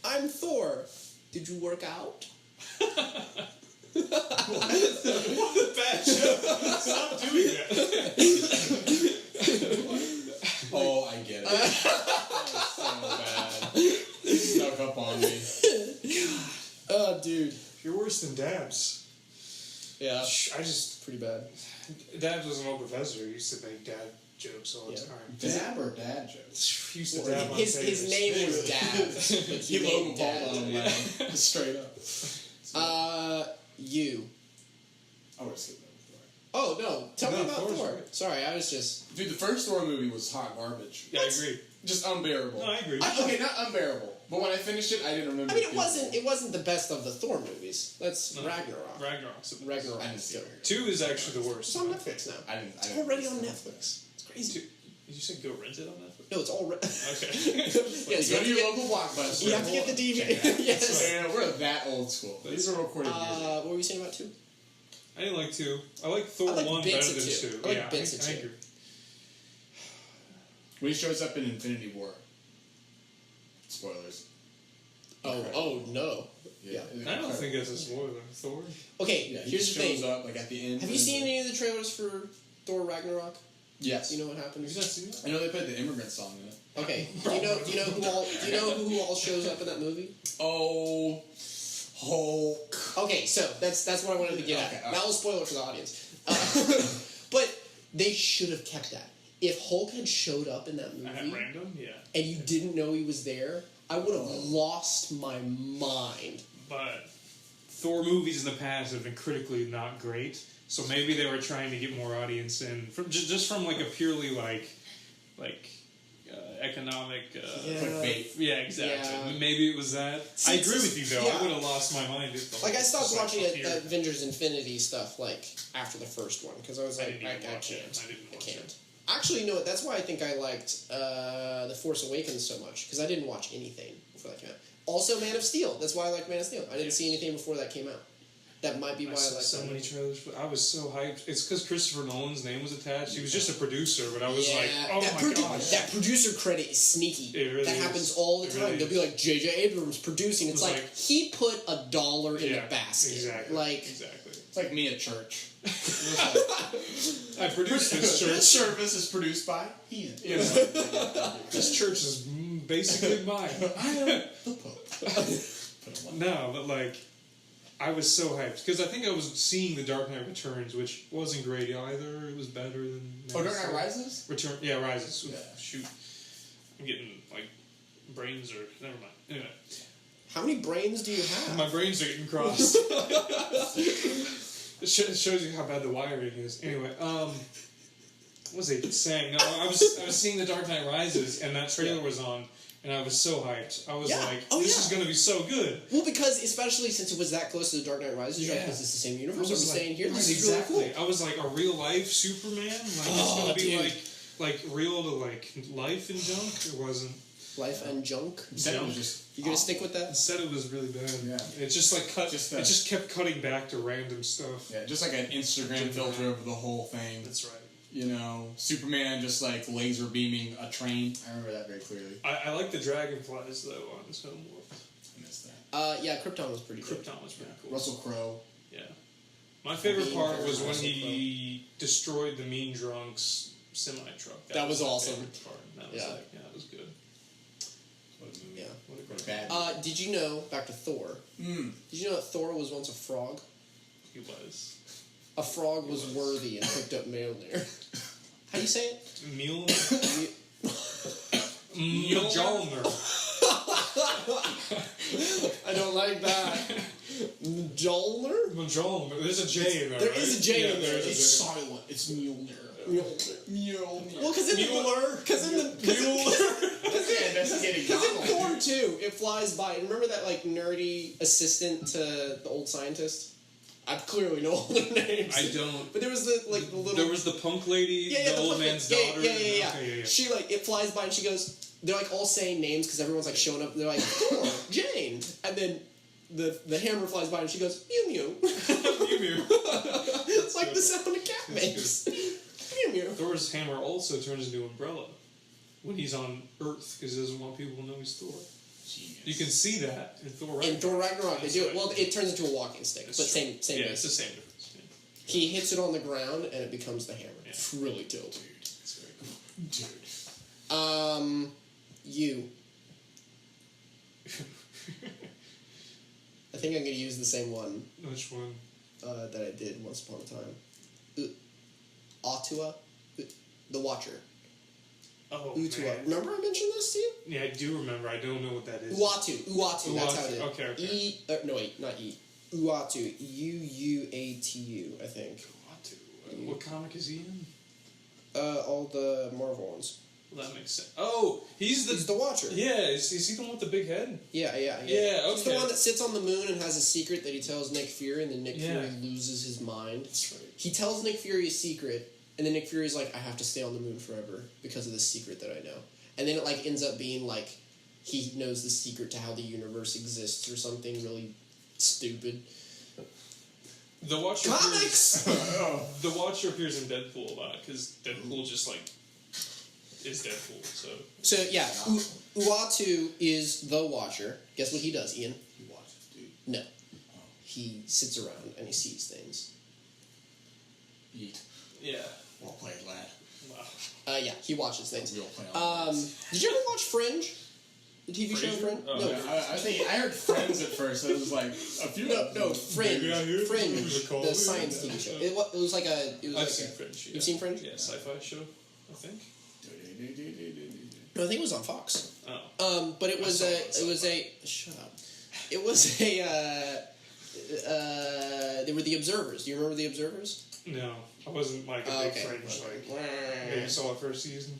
I'm Thor. Did you work out? What a bad joke! Stop doing that. Oh, I get it. That was so bad. It snuck up on me. Oh, dude. You're worse than Dabs. Yeah. I just Pretty bad. Dabs was an old professor. He used to make dad jokes all the time. Dab or dad jokes? He used to dab on His papers. name was Dab. But He he Logan made Paul Dad. on him, man. Straight up. You. I would skip that. Oh, no. Tell me No, about Thor's Thor. right. Sorry, I was just... Dude, the first Thor movie was hot garbage. Yeah, I agree. Just unbearable. No, I agree. Okay, not unbearable. But when I finished it, I didn't remember. I mean, it wasn't the best of the Thor movies. That's No. Ragnarok. Ragnarok's the best. Ragnarok I didn't is see good. it. 2 is actually the worst. It's on Netflix now. I didn't. It's already on Netflix. It's crazy. Did you say go rent it on Netflix? No, it's already... Okay. Yes, Go to your local blockbuster. You have to get the DVD. Yes. Yeah, we're that old school. These are recorded years ago. What were you saying about 2? I didn't like 2. I like Thor I like 1 better bits than of 2. 2. I like Yeah, bits of I 2. agree. When he shows up in Infinity War. Spoilers. Oh, no. Yeah. I don't think that's a spoiler. Thor? Okay, Yeah, he here's the shows thing. up like at the end. Have you seen any of the trailers for Thor Ragnarok? Yes. You know what happens? I know they played the Immigrant song in it. Okay. Do you know who all shows up in that movie? Oh, Hulk. Okay, so that's what I wanted to get Okay, at. all That right. was a spoiler for the audience. But they should have kept that. If Hulk had showed up in that At movie random? Yeah. and you didn't know he was there, I would have lost my mind. But Thor movies in the past have been critically not great, so maybe they were trying to get more audience in from just from like a purely like economic. Clickbait. Yeah, exactly. Yeah. Maybe it was that. I agree with you though. Yeah. I would have lost my mind if the Like I Hulk stopped was, watching up here. Avengers Infinity stuff like after the first one because I was I like, didn't I even watch it. can't. I didn't watch it. Actually, you know what? That's why I think I liked The Force Awakens so much because I didn't watch anything before that came out. Also, Man of Steel. That's why I like Man of Steel. I didn't see anything before that came out. That might be why I saw like so that. many trailers. But I was so hyped. It's because Christopher Nolan's name was attached. He was just a producer, but I was like, oh that my gosh. That producer credit is sneaky. It really that is. happens all the It time. really They'll be like J.J. Abrams producing. It's It was like, like- he put $1 in Yeah, the basket. exactly. Like Exactly. It's like me at church. I produced this church. This service is produced by Ian. You know? This church is basically mine. I am the Pope. No, but like, I was so hyped because I think I was seeing The Dark Knight Returns, which wasn't great either. It was better than. Oh, Dark Knight Rises? Rises. Yeah. Shoot, I'm getting like brains or never mind. Anyway, how many brains do you have? my brains are getting crossed. It shows you how bad the wiring is. Anyway, what was I saying? No, I was seeing The Dark Knight Rises, and that trailer was on, and I was so hyped. I was like, this is going to be so good. Well, because especially since it was that close to The Dark Knight Rises, you're like, is this the same universe? I'm staying here. This is really cool. I was like, a real life Superman? Like, it's going to be like real to like life and junk? It wasn't. Life and junk? It was just you gonna stick with that? The set it was really bad. Yeah. It just like it just kept cutting back to random stuff. Yeah, just like an Instagram filter over the whole thing. That's right. You know, Superman just like laser beaming a train. I remember that very clearly. I like the dragonflies though on his homeworld. I missed that. Yeah, Krypton was pretty good. Krypton was pretty cool. Russell Crowe. Yeah. My favorite part was when he destroyed the Mean Drunks semi-truck. That was my awesome. favorite part. That was that was good. What a movie. Yeah. What a great Bad. Did you know, back to Thor, did you know that Thor was once a frog? He was. A frog was worthy and picked up Mjolnir. How do you say it? Mjolnir? Mjolnir. I don't like that. Mjolnir? Mjolnir. There's a J in there. There is a J in there. It's silent. It's Mjolnir. Mjolnir. Well, because in Mueller. Because in Thor 2, it flies by. And remember that like nerdy assistant to the old scientist? I clearly know all their names. I don't. But there was the little. There was the punk lady, the old man's daughter. Yeah. She like it flies by and she goes. They're like all saying names because everyone's like showing up. They're like Thor, Jane, and then the hammer flies by and she goes Mew Mew. Mew Mew. It's like the sound a cat makes. Mew Mew. Thor's hammer also turns into Umbrella when he's on Earth because he doesn't want people to know he's Thor. Genius. You can see that in Thor Ragnarok. In Thor Ragnarok, they do it. Well, it turns into a walking stick, That's but true. same. Yeah, it's the same difference. Yeah. He hits it on the ground and it becomes the hammer. Yeah. It's really dope. Dude, it's very cool. Dude. You. I think I'm going to use the same one. Which one? That I did once upon a time. Uatu, the Watcher. Oh, Uatu. man. Remember I mentioned this to you? Yeah, I do remember. I don't know what that is. Uatu. That's how it is. Okay. No, wait, not E. Uatu. Uatu, I think. Uatu. What comic is he in? All the Marvel ones. Well, that makes sense. Oh, he's the Watcher. Yeah, is he the one with the big head? Yeah. Yeah, He's the okay. one that sits on the moon and has a secret that he tells Nick Fury, and then Nick Yeah. Fury loses his mind. That's right. He tells Nick Fury a secret, and then Nick Fury's like, I have to stay on the moon forever because of this secret that I know. And then it like ends up being like he knows the secret to how the universe exists or something really stupid. The Watcher Comics! The Watcher appears in Deadpool a lot because Deadpool just like is Deadpool. So yeah, Uatu is the Watcher. Guess what he does, Ian? You watch it, dude. No. He sits around and he sees things. Eat. yeah. Well played, lad. Wow. Yeah, he watches things. Real play on Did you ever watch Fringe? The TV show Fringe? Oh, No, yeah. I think I heard Friends at first. So it was like a few. No, Fringe. Maybe I hear it. Fringe, Recall the it. science TV show. It was like a. It was I've like seen a, Fringe. Yeah. You've seen Fringe? Yeah, sci-fi show, I think. No, I think it was on Fox. Oh. But it was shut up. It was they were the Observers. Do you remember the Observers? No, I wasn't like a big Okay. Fringe. Like maybe saw it first season.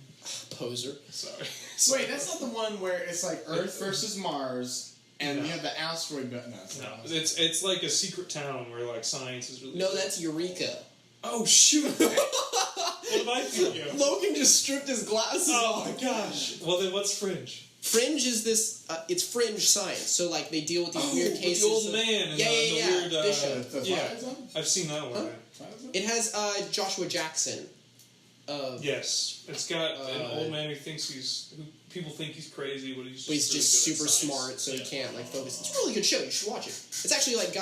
Poser. Sorry. Wait, that's not the one where it's like Earth versus Mars, and you have the asteroid belt. No, it's No, not. it's like a secret town where like science is really. No, that's Eureka. Oh shoot! What am I thinking of? Logan just stripped his glasses Oh off. my gosh! Well then, what's Fringe? Fringe is this. It's fringe science. So like they deal with these weird with cases. the old of- man and Yeah, the weird. Bishop. The Yeah. Twilight Zone? I've seen that one. Huh? Twilight Zone? It has Joshua Jackson. Yes, it's got an old man who people think he's crazy, but he's But he's really just good at super science. smart, so Yeah. he can't like focus. It's a really good show. You should watch it. It's actually like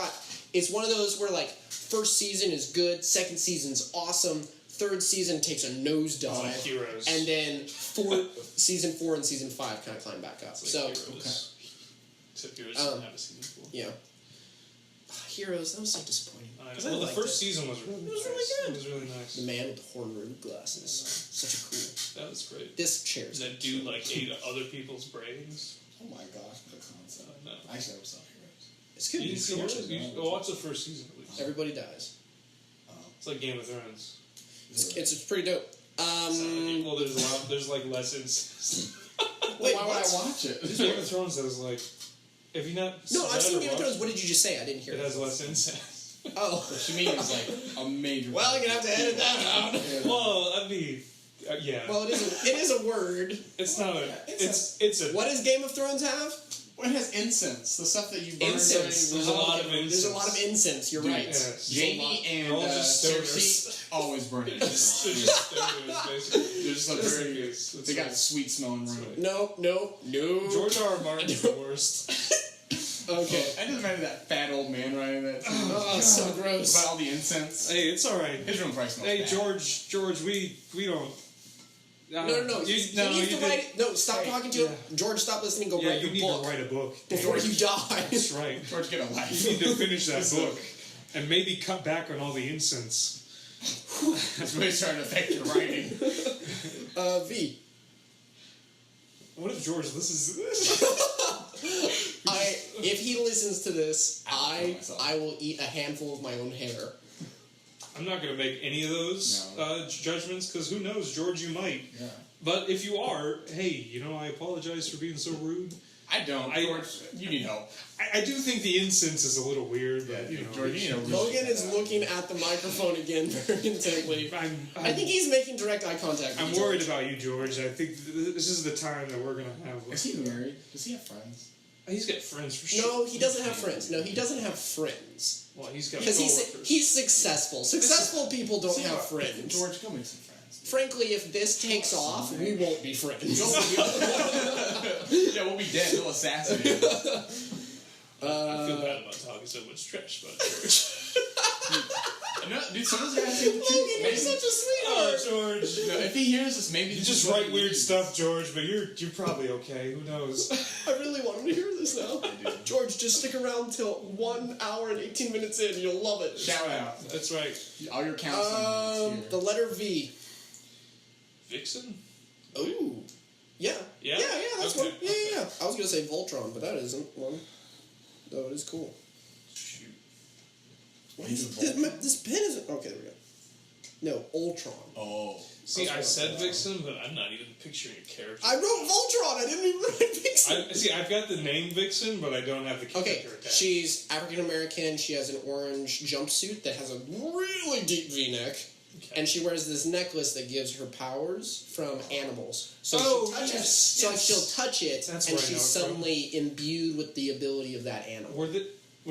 it's one of those where like first season is good, second season's awesome, third season takes a nosedive, It's like Heroes. and then season 4 and season 5 kind of climb back up. It's like So Heroes. Except Heroes doesn't have a season 4. yeah, Heroes. That was so disappointing. I 'Cause know. Well, the liked first it. season was really It was nice. really good. It was really nice. The man with the horn-rimmed glasses. Such a cool. That was great. This chair's That dude like ate other people's brains. Oh my gosh, the concept. No. Actually, I never saw Heroes. It's good. You didn't see watch Heroes? it? You should watch the first season at least. Everybody dies. It's like Game of Thrones. It's pretty dope. Well, there's a lot. There's like lessons. Wait, why would I watch it? Game of Thrones has like. Have you not? No, I've seen ever Game of watched- Thrones. What did you just say? I didn't hear It has lessons. Oh. What she means is like a major. Well, you're gonna have to edit that out. Yeah. Well, I mean, yeah. Well, it is a word. It's not a. It's a. What does Game of Thrones have? Well, it has incense, the stuff that you burn. Incense. There's a lot of There's a lot of incense. You're right. Yes. Jamie and All just Cersei always burn it. They're just stoners, basically. They're just a very. That's They got right. a sweet smelling room. No. George R. R. Martin's the worst. Okay. I just remember that fat old man writing that. Oh, so gross. About all the incense. Hey, it's all right. His room probably smells Hey, bad. George, we don't. No. You, He no, needs you to write did, it. No, stop talking to him. George, stop listening. Go Yeah, write you your need book to write a book before you die. That's right. George, get a life. You need to finish that book, and maybe cut back on all the incense. That's really starting to affect your writing. V. What if George listens to this? If he listens to this, I myself. I will eat a handful of my own hair. I'm not going to make any of those judgments because who knows, George, you might. Yeah. But if you are, hey, I apologize for being so rude. I don't. George, you need help. I do think the incense is a little weird, but George, you need Logan is looking at the microphone again very intently. I think he's making direct eye contact with I'm you, worried George. about you, George. I think this is the time that we're gonna have. Is he married? Does he have friends? He's got friends for sure. No, he doesn't have friends. No, he doesn't have friends. Well, he's got Because coworkers. he's successul. Successful people don't have friends. George, go make some friends. Frankly, if this takes off, we won't be friends. Yeah, we'll be dead. They'll assassinate us. I feel bad about talking so much trash about George. No, dude, some of those guys think the truth. Logan, you're such a sweetheart. George. No, if he hears this, maybe You just write weird stuff, George, but you're probably okay. Who knows? I really want him to hear this now. George, just stick around till 1 hour and 18 minutes in. You'll love it. Shout out. That's right. All your counseling needs The here. letter V. Vixen? Ooh. Yeah. Yeah? Yeah, that's Okay. one. Yeah. I was going to say Voltron, but that isn't one. Though it is cool. Shoot. Why is this pen isn't... Okay, there we go. No, Ultron. Oh. See, I That's said what I Vixen, but I'm not even picturing a character. I wrote Voltron. I didn't even write Vixen. I've got the name Vixen, but I don't have the character Okay, attached. she's African American. She has an orange jumpsuit that has a really deep V-neck. Okay. And she wears this necklace that gives her powers from animals. So Oh, she'll touch yes, it. So yes. she'll touch it, That's and where I know she's it from. suddenly imbued with the ability of that animal. I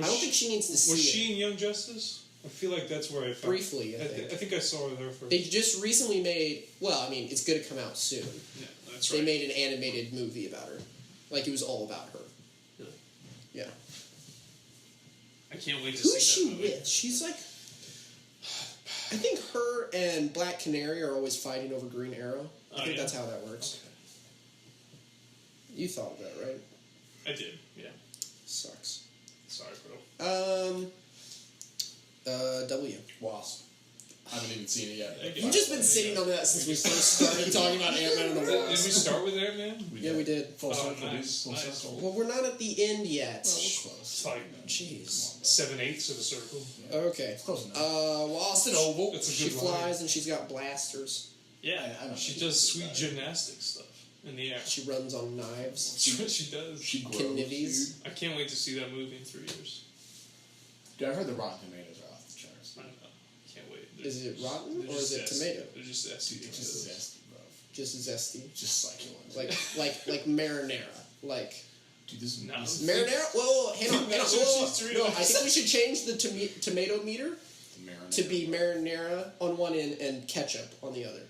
don't think she needs to see Was it. she in Young Justice? I feel like that's where I found Briefly, I I think. think I saw her there first. They just recently made... Well, I mean, it's going to come out soon. Yeah, that's They right. made an animated movie about her. Like, it was all about her. Really? Yeah. I can't wait to Who see is she that movie. with? She's like... I think her and Black Canary are always fighting over Green Arrow. I think that's how that works. Okay. You thought of that, right? I did, yeah. Sucks. Sorry, bro. W. Wasp. I haven't even seen it yet. You've just been sitting on that since we first started talking about Ant-Man and the Did we Wasp. start with Ant-Man? Yeah, we did. Full Oh, circle, dude. nice, Full nice. circle. Well, we're not at the end yet. Close. It's like Jeez. 7/8 of the circle. Okay. Close enough. Wasp. It's an oval. It's a She good flies and she's got blasters. Yeah, I don't she know. does sweet gymnastics stuff in the air. She runs on knives. That's what she does. She grows, Knivies. dude. I can't wait to see that movie in 3 years. Dude, I've heard the Rotten Tomatoes are off the charts. I know. Can't wait. Is it rotten they're or is it just tomato? They're just zesty. It's just zesty, bro. Just zesty. Just like you want. Like marinara. Like Dude, this is No. marinara. Whoa, hang on. That's Whoa, what whoa, she's whoa. doing. No, I think we should change the tomato meter marinara. to be marinara on one end and ketchup on the other.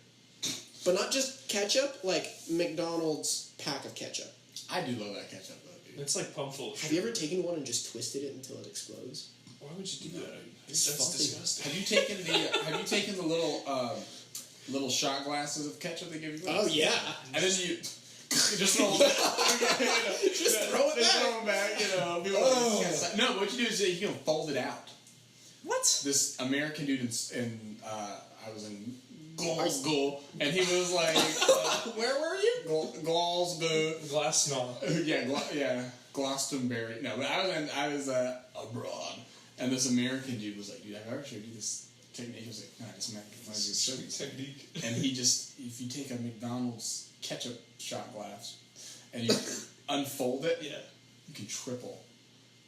But not just ketchup, like McDonald's pack of ketchup. I do love that ketchup though, dude. It's like pump full of Have you ever taken one and just twisted it until it explodes? Why would you do that? It's That's fucking- disgusting. Have you taken the little shot glasses of ketchup they give you? Oh yeah. And then you just throw them back. Just throw it Just back. throw them back, you know. People Oh. like, no, but what you do is you can fold it out. What? This American dude in I was in Glasgow, and he was like, Where were you? Glasgow. Glass knob. Yeah, Glastonbury. No, but I was abroad, and this American dude was like, dude, I've ever showed you this technique. He was like, "No, I just make Sweet technique. And he just, if you take a McDonald's ketchup shot glass and you unfold it, Yeah. you can triple,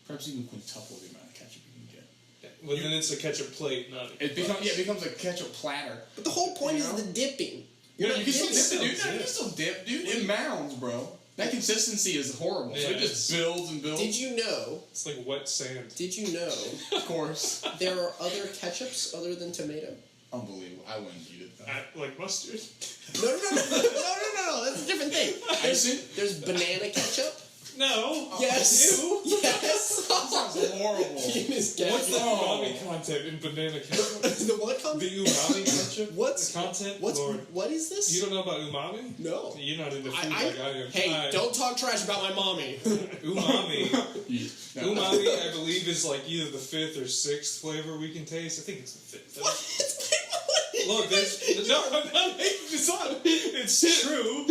perhaps even quintuple the amount of ketchup you can get. Well, then it's a ketchup plate, not a It becomes a ketchup platter. But the whole point You is know? the dipping. You You're know, not you can dipping. still dip it, dude. No, you Yeah. can still dip, dude. It mounds, bro. That consistency is horrible. So Yeah, it just builds and builds. Did you know? It's like wet sand. Did you know Of course. there are other ketchups other than tomato? Unbelievable. I wouldn't eat it though. Like mustard. No. That's a different thing. There's banana ketchup. No. Yes. Ew. Yes. That sounds horrible. Ian is What's the gagging. umami content in banana ketchup? The what The content? umami ketchup? What's- the content? What's Lord. what is this? You don't know about umami? No. You're not into food like I am. Hey, don't talk trash about my mommy. Umami. No. Umami, I believe, is like either the 5th or 6th flavor we can taste. I think it's the 5th. Look, there's no, I'm not making this up. It's true.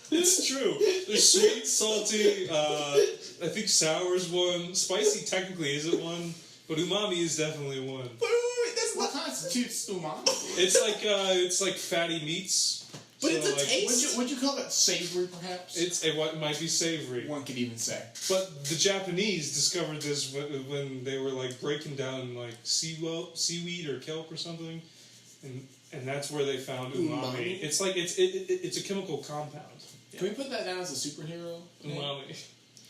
It's true. There's sweet, salty. I think sour's one. Spicy technically isn't one, but umami is definitely one. Wait, that's What not. constitutes umami? It's like fatty meats. But So, it's a like, taste. Would you call it savory, perhaps? What might be savory. One could even say. But the Japanese discovered this when they were like breaking down like seaweed or kelp or something, and that's where they found umami. It's like it's a chemical compound. Can we put that down as a superhero? Umami.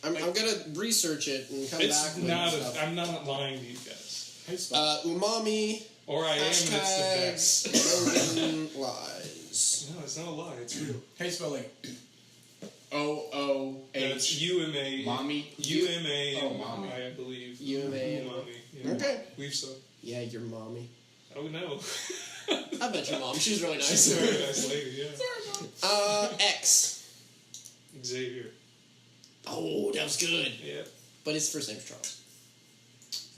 I'm gonna research it and come back. It's with not. stuff. I'm not lying to you guys. How you spell Umami. Or I am. And it's the best. Hashtags. Logan lies. No, it's not a lie. It's real. How you spell like That's OOH? UMA. Mommy? UMA. Oh, mommy. I believe. UMA. Umami. Yeah. Okay. I believe so. Yeah, your mommy. Oh no. I bet your mom. She's really She's nice. a very nice lady. Yeah. X. Xavier. Oh, that was good. Yeah. But his first name's Charles.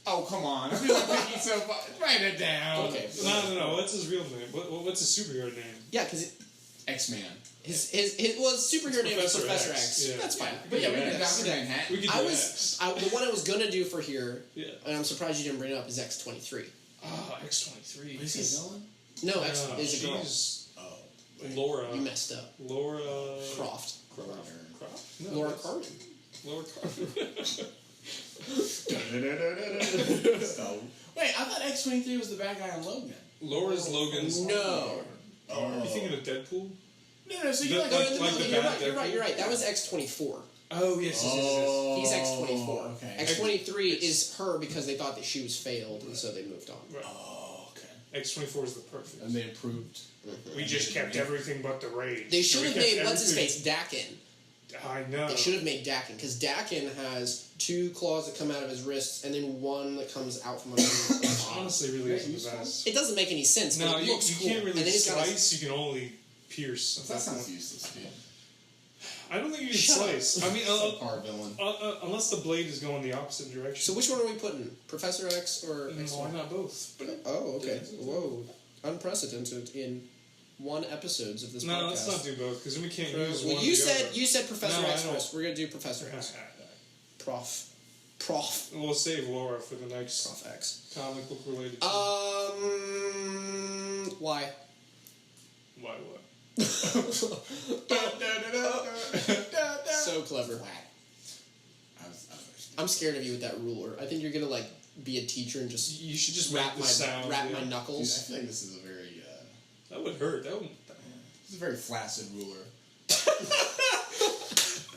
Oh, come on. I feel like making so far. Write it down. Okay. No. What's his real name? What's his superhero name? Yeah, because X-Man. his superhero name is Professor X. Yeah. That's fine. But yeah, we Yeah. did Dr. Manhattan. We could do X. The one I was gonna do for here, Yeah. and I'm surprised you didn't bring it up, is X-23. Ah, X-23. Is he a villain? No, X No, is a girl. she's Oh. Laura. You messed up. Laura Croft. Croft? No, Laura that's- Carman. Laura Carman. So, wait, I thought X-23 was the bad guy on Logan. Laura's Logan's. No. Are you thinking of Deadpool? No, so you The- like... like- No, like the you're bad right, you're right, Deadpool? you're right. That was X-24. Oh yes, He's X-24. Okay. X-23 is her because they thought that she was failed, and so they moved on. Right. Oh, okay. X-24 is the perfect. And they improved. We just kept everything but the rage. They should We have kept made, what's his everything- face, Dakin. I know. They should have made Dakin, because Dakin has 2 claws that come out of his wrists, and then 1 that comes out from underneath his arm. Honestly, really isn't the best. It doesn't make any sense, but No, it you looks cool. can't really and then he's got a- slice. You can only pierce. That sounds useless, dude. I don't think you can Shut up. slice. I mean, Subpar villain. unless the blade is going the opposite direction. So which one are we putting? Professor X or No, X-Men? why not both? Oh, okay. Whoa. Unprecedented in 1 episodes of this No, podcast. let's not do both because then we can't use Well, one. you or the said other. you said Professor No, I X don't. first. We're gonna do Professor X. Prof. We'll save Laura for the next Prof X. comic book related. Why? Why what? So clever. I'm scared of you with that ruler. I think you're gonna like be a teacher and just You should just wrap make the sound. my yeah. Dude, I knuckles. feel like this is a very, That would hurt. That would. this is a very flaccid ruler.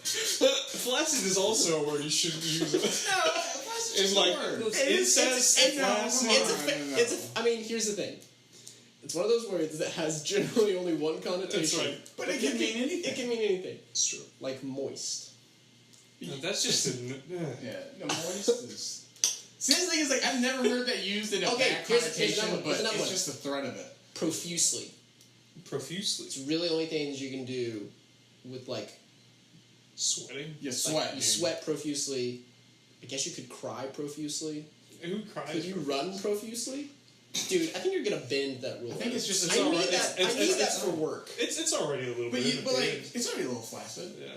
Flaccid is also a word you shouldn't use. It's like incest. I mean, here's the thing. It's one of those words that has generally only one connotation. That's right. But it can mean anything. It can mean anything. It's true. Like moist. No, that's just a. Yeah, no, moist is... See, the thing is, like, I've never heard that used in a Okay, bad here's connotation, another one, but here's another it's one. just the threat of it. Profusely. Profusely. It's really only things you can do with like Sweating. You like, sweat, you dude. sweat profusely. I guess you could cry profusely. Who cries? Could you run profusely? Dude, I think you're gonna bend that rule. I think it's just... I need alright. that. I need that for work. It's already a little But, bit. but like, it's already a little flaccid. Yeah.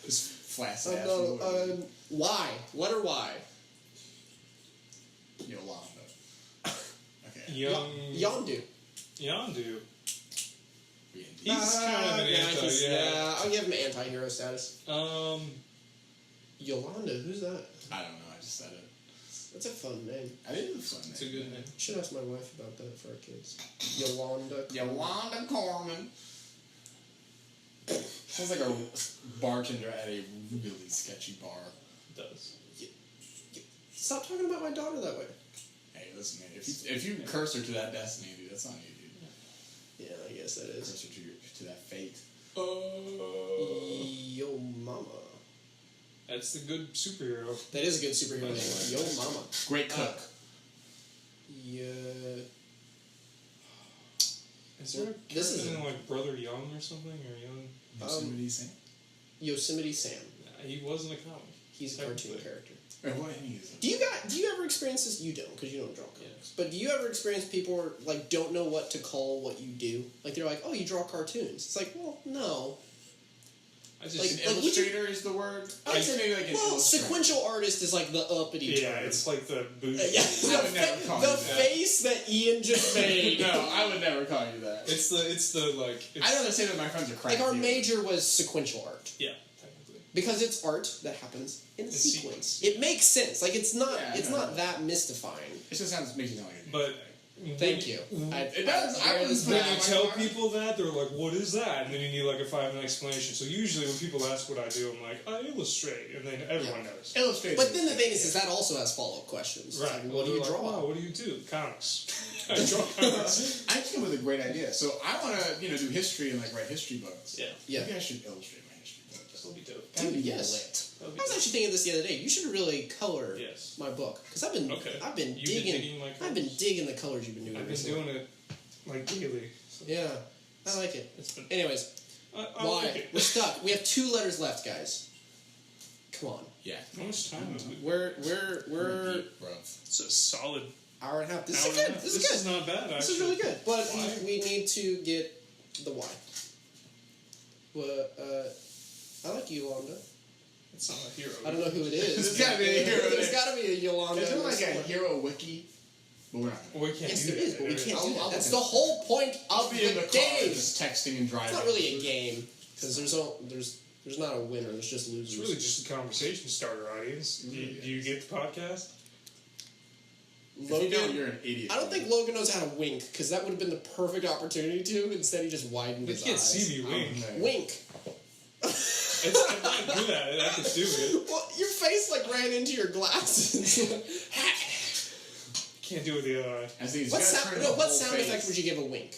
This flaccid ass ruler. Y. Letter Y. Yolanda. Okay. Yondu. Yondu. B&D. He's kind of an anti, yeah, I'll give him anti-hero status. Yolanda, who's that? I don't know. I just said it. That's a fun name. I didn't have fun name. It's a good name. Should ask my wife about that for our kids. Yolanda. Yolanda Carman. Sounds like a bartender at a really sketchy bar. It does. Stop talking about my daughter that way. Hey, listen, man. If you curse her to that destiny, dude, that's on you, dude. Yeah, I guess that is. Curse her to that fate. Yo mama. That's the good superhero. That is a good superhero name. Yo mama. Great cook. Yeah. Is there a This is character in like Brother Young or something, or Young? Yosemite Sam? Yosemite Sam. Nah, he wasn't a comic. He's a cartoon character. What? Do you ever experience this? You don't, because you don't draw comics. But do you ever experience people who like don't know what to call what you do? Like they're like, "Oh, you draw cartoons." It's like, well, no. I just An illustrator is the word? I'd say maybe like an illustrator. Sequential artist is like the uppity term. yeah, it's like the boot. Yeah, I would never call you the that. face that Ian just made. No, I would never call you that. It's the like. It's, I'd rather say that my friends are crazy. Like our major was sequential art. Yeah, technically. Because it's art that happens in a sequence. sequence. It makes sense. Like it's not Yeah, it's no, not no. that mystifying. It just makes you sound like a But Thank you. It does. I wouldn't when put you it tell on my people that, they're like, "What is that?" And then you need like a 5-minute explanation. So usually when people ask what I do, I'm like, "I illustrate," and then everyone knows. illustrator. But then the thing is that also has follow-up questions. Right. Like, what do you They're like, draw? "Wow, what do you do?" Comics. I draw comics. I came up with a great idea. So I want to, do history and like write history books. Yeah. Yeah. Maybe I should illustrate my history book. That'll be dope. That'd be yes. lit. That'll be I was dope. actually thinking of this the other day. You should really color Yes. my book because I've been Okay. digging, digging my I've been colors? digging the colors you've been doing. I've been recently. doing it like daily. So Yeah, I like it. it's been. Anyways, I why like it. we're stuck? We have 2 letters left, guys. Come on, Yeah. How much time is it? we're Bro. It's a solid hour and a half. This hour is and a good. half. This is good. is not bad. Actually. This is really good, but Why? we need to get the why. Well, I like Yolanda. It's not a hero. I don't know who it is. There's gotta be a hero There's there. got to be a Yolanda. Is there like a somewhere. hero wiki? But we're not. Well, we can't Yes, do there that. is, but we can't I'll- do that. I'll That's look the at whole point I'll of be the in the car game. just texting and driving. It's not really a game because there's not a winner. There's just losers. It's really just a conversation starter, audience. Do you get the podcast? If you don't, Logan. you're an idiot. I don't think Logan knows how to wink because that would have been the perfect opportunity to. Instead, he just widened They his can't eyes. see me wink. Wink. I'm not good at it. I can do it. Well, your face like ran into your glasses. Can't do it with the other eye. I think what sound effect would you give a wink?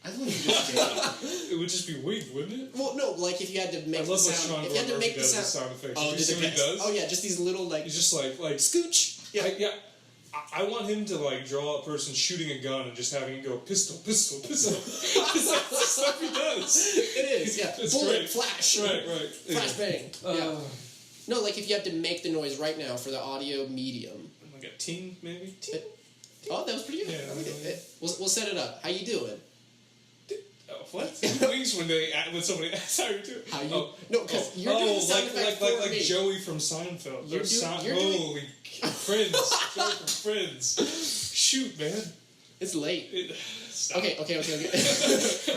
I think you just gave. It would just be wink, wouldn't it? Well, no, like if you had to make I the love what sound. Sean If you had to Gordon make the does with sound. sound effects. Oh, Have you did seen the what he best. does? Oh yeah, just these little like He's just like scooch. Yeah. I want him to like draw a person shooting a gun and just having it go pistol, pistol, pistol. That's the stuff he does. It is. Yeah. It's Bullet, great. flash. Right. Flash bang. Yeah. No, like if you had to make the noise right now for the audio medium. Like a ting, maybe. Ting. Oh, that was pretty good. Yeah, I like it. yeah. We'll set it up. How you doing? Oh, what? Wings when somebody asks how you doing. How you? Oh. No, because you're doing the sound effect for like me. Joey from Seinfeld. You're doing- Holy Friends. Joey from Friends. Shoot, man. It's late. Stop. Okay. For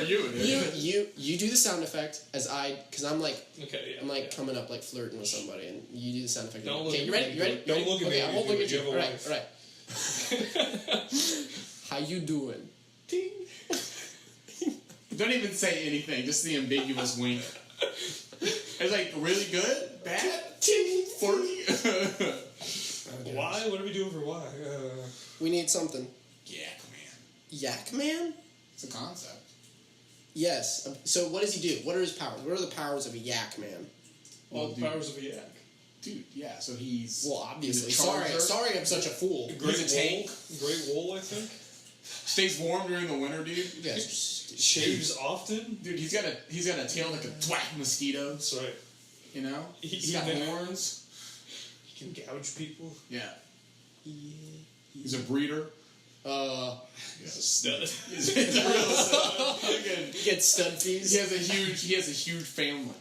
you, it is. You do the sound effect as because I'm like Okay, yeah. I'm like yeah. coming up like flirting with somebody, and you do the sound effect. Don't look Okay, at you me. ready? You ready? Don't look at me Okay, I when won't you look do at it. you. You have a All right. How you doing? Ting. Don't even say anything. Just the ambiguous wink. It's like really good, bad, 40. Why? What are we doing for why? We need something. Yak man. Yak Man? It's a concept. Yes. So what does he do? What are his powers? What are the powers of a Yak Man? All the dude. powers of a yak. Dude, yeah. So he's Well, obviously. he's a charger, Sorry, I'm such a fool. Great He's a tank. Great wool, I think. Stays warm during the winter, dude. You guys are stupid. Shaves often. Dude, he's got a tail like a thwack mosquito. That's right. You know. He's He got can- horns. He can gouge people. Yeah. He's a breeder. He's a stud. He's a real stud. You get stud fees. He has a huge family.